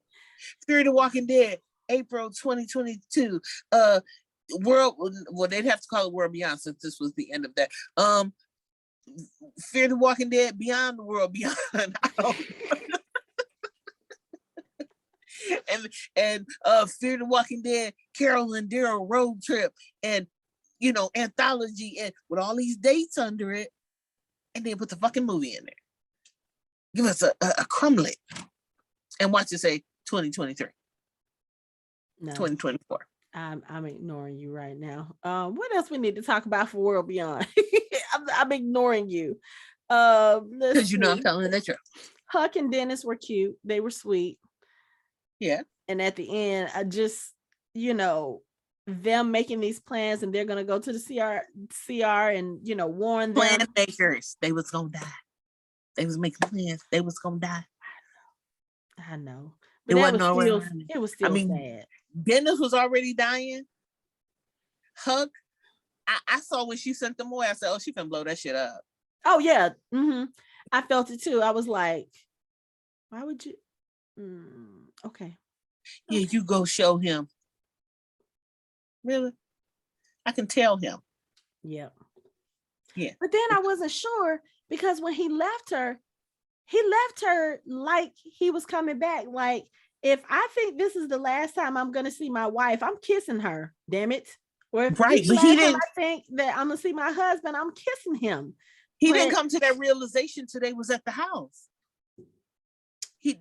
Speaker 2: Fear the Walking Dead, April 2022. They'd have to call it World Beyond since this was the end of that. Fear the Walking Dead, Beyond the World Beyond. and Fear the Walking Dead, Carol and Daryl road trip, and anthology, and with all these dates under it, and then put the fucking movie in there. Give us a crumblet, and watch it say 2023, 2024.
Speaker 1: I'm ignoring you right now. What else we need to talk about for World Beyond? I'm ignoring you.
Speaker 2: Because I'm telling the truth.
Speaker 1: Huck and Dennis were cute. They were sweet.
Speaker 2: Yeah.
Speaker 1: And at the end, I just, them making these plans, and they're going to go to the CR and, warn them.
Speaker 2: Plan makers. They was going to die. They was making plans. They was going to die.
Speaker 1: I know. But it was still sad.
Speaker 2: Dennis was already dying. Huck, I saw when she sent them away. I said, oh, she finna blow that shit up.
Speaker 1: Oh, yeah. I felt it too. I was like, why would you? Okay.
Speaker 2: Yeah, you go show him. Really? I can tell him.
Speaker 1: Yeah.
Speaker 2: Yeah.
Speaker 1: But then I wasn't sure because when he left her like he was coming back. Like, if I think this is the last time I'm going to see my wife, I'm kissing her. Damn it. Or if
Speaker 2: right, but he didn't.
Speaker 1: I think that I'm going to see my husband, I'm kissing him.
Speaker 2: He didn't come to that realization till they was at the house.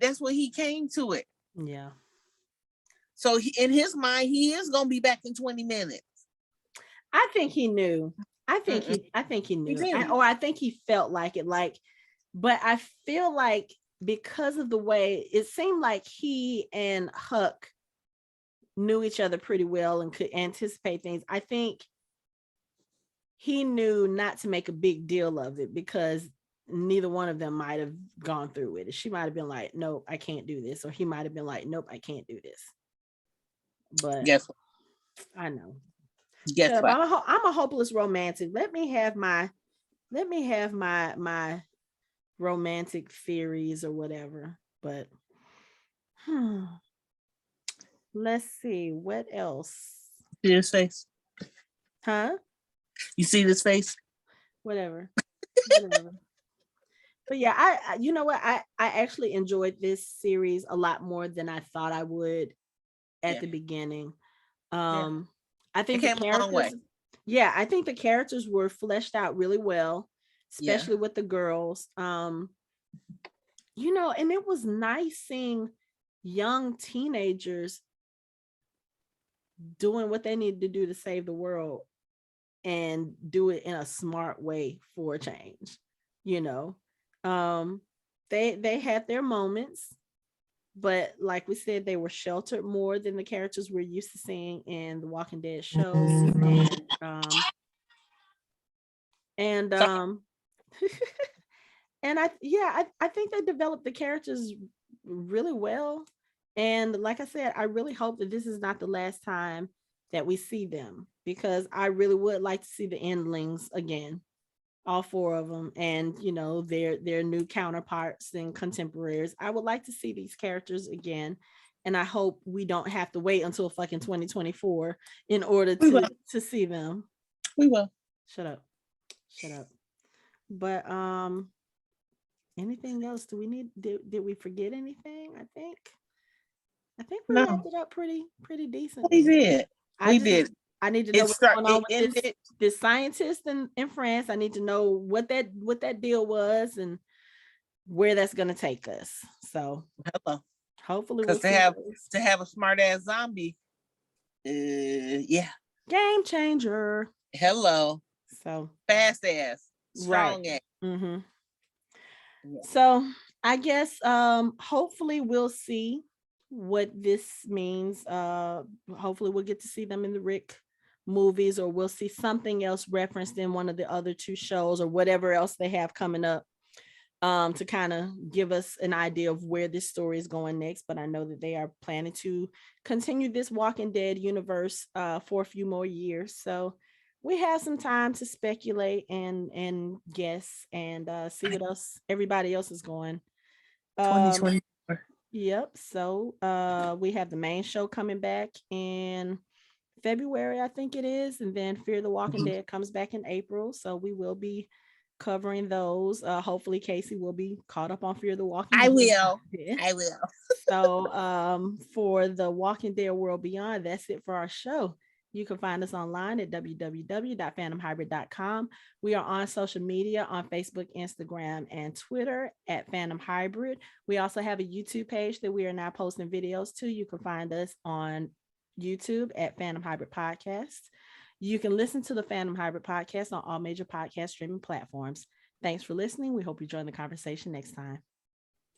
Speaker 2: That's when he came to it.
Speaker 1: Yeah.
Speaker 2: So in his mind, he is gonna be back in 20 minutes.
Speaker 1: I think he knew. I think he knew. I think he felt like it. But I feel like because of the way it seemed like he and Huck knew each other pretty well and could anticipate things. I think he knew not to make a big deal of it because neither one of them might have gone through with it. She might have been like, nope, I can't do this. Or he might have been like, nope, I can't do this. But
Speaker 2: guess what?
Speaker 1: I know.
Speaker 2: Guess what?
Speaker 1: I'm a hopeless romantic. Let me have my romantic theories or whatever. But let's see what else.
Speaker 2: See his face?
Speaker 1: Huh?
Speaker 2: You see this face?
Speaker 1: Whatever. But yeah, I you know what? I actually enjoyed this series a lot more than I thought I would at the beginning. I think
Speaker 2: it came a long way.
Speaker 1: Yeah, I think the characters were fleshed out really well, especially
Speaker 2: Yeah.
Speaker 1: with the girls. You know, and it was nice seeing young teenagers doing what they needed to do to save the world and do it in a smart way for a change. You know, um, they had their moments, but like we said, they were sheltered more than the characters we're used to seeing in the Walking Dead shows, and and I think they developed the characters really well. And like I said, I really hope that this is not the last time that we see them, because I really would like to see the endlings again, all four of them, and you know, their new counterparts and contemporaries. I would like to see these characters again, and I hope we don't have to wait until fucking 2024 in order to see them.
Speaker 2: We will.
Speaker 1: Shut up. Shut up. But anything else? Do we need did we forget anything? I think we wrapped it up pretty decently.
Speaker 2: We did.
Speaker 1: I need to know what's going on with this scientist in France. I need to know what that deal was and where that's gonna take us. So hopefully
Speaker 2: because to have a smart ass zombie, yeah,
Speaker 1: game changer.
Speaker 2: Hello.
Speaker 1: So
Speaker 2: fast ass, strong ass.
Speaker 1: Mm-hmm. Yeah. So I guess hopefully we'll see what this means. Hopefully we'll get to see them in the Rick movies, or we'll see something else referenced in one of the other two shows, or whatever else they have coming up, to kind of give us an idea of where this story is going next. But I know that they are planning to continue this Walking Dead universe for a few more years. So we have some time to speculate and guess and see what else everybody else is going.
Speaker 2: 2024.
Speaker 1: Yep. So we have the main show coming back in February, I think it is, and then Fear the Walking Dead comes back in April. So we will be covering those. Hopefully Kacey will be caught up on Fear the Walking Dead.
Speaker 2: I will.
Speaker 1: So for the Walking Dead World Beyond, that's it for our show. You can find us online at www.fandomhybrid.com. We are on social media on Facebook, Instagram, and Twitter at Fandom Hybrid. We also have a YouTube page that we are now posting videos to. You can find us on YouTube at Fandom Hybrid Podcast. You can listen to the Fandom Hybrid Podcast on all major podcast streaming platforms. Thanks for listening. We hope you join the conversation next time.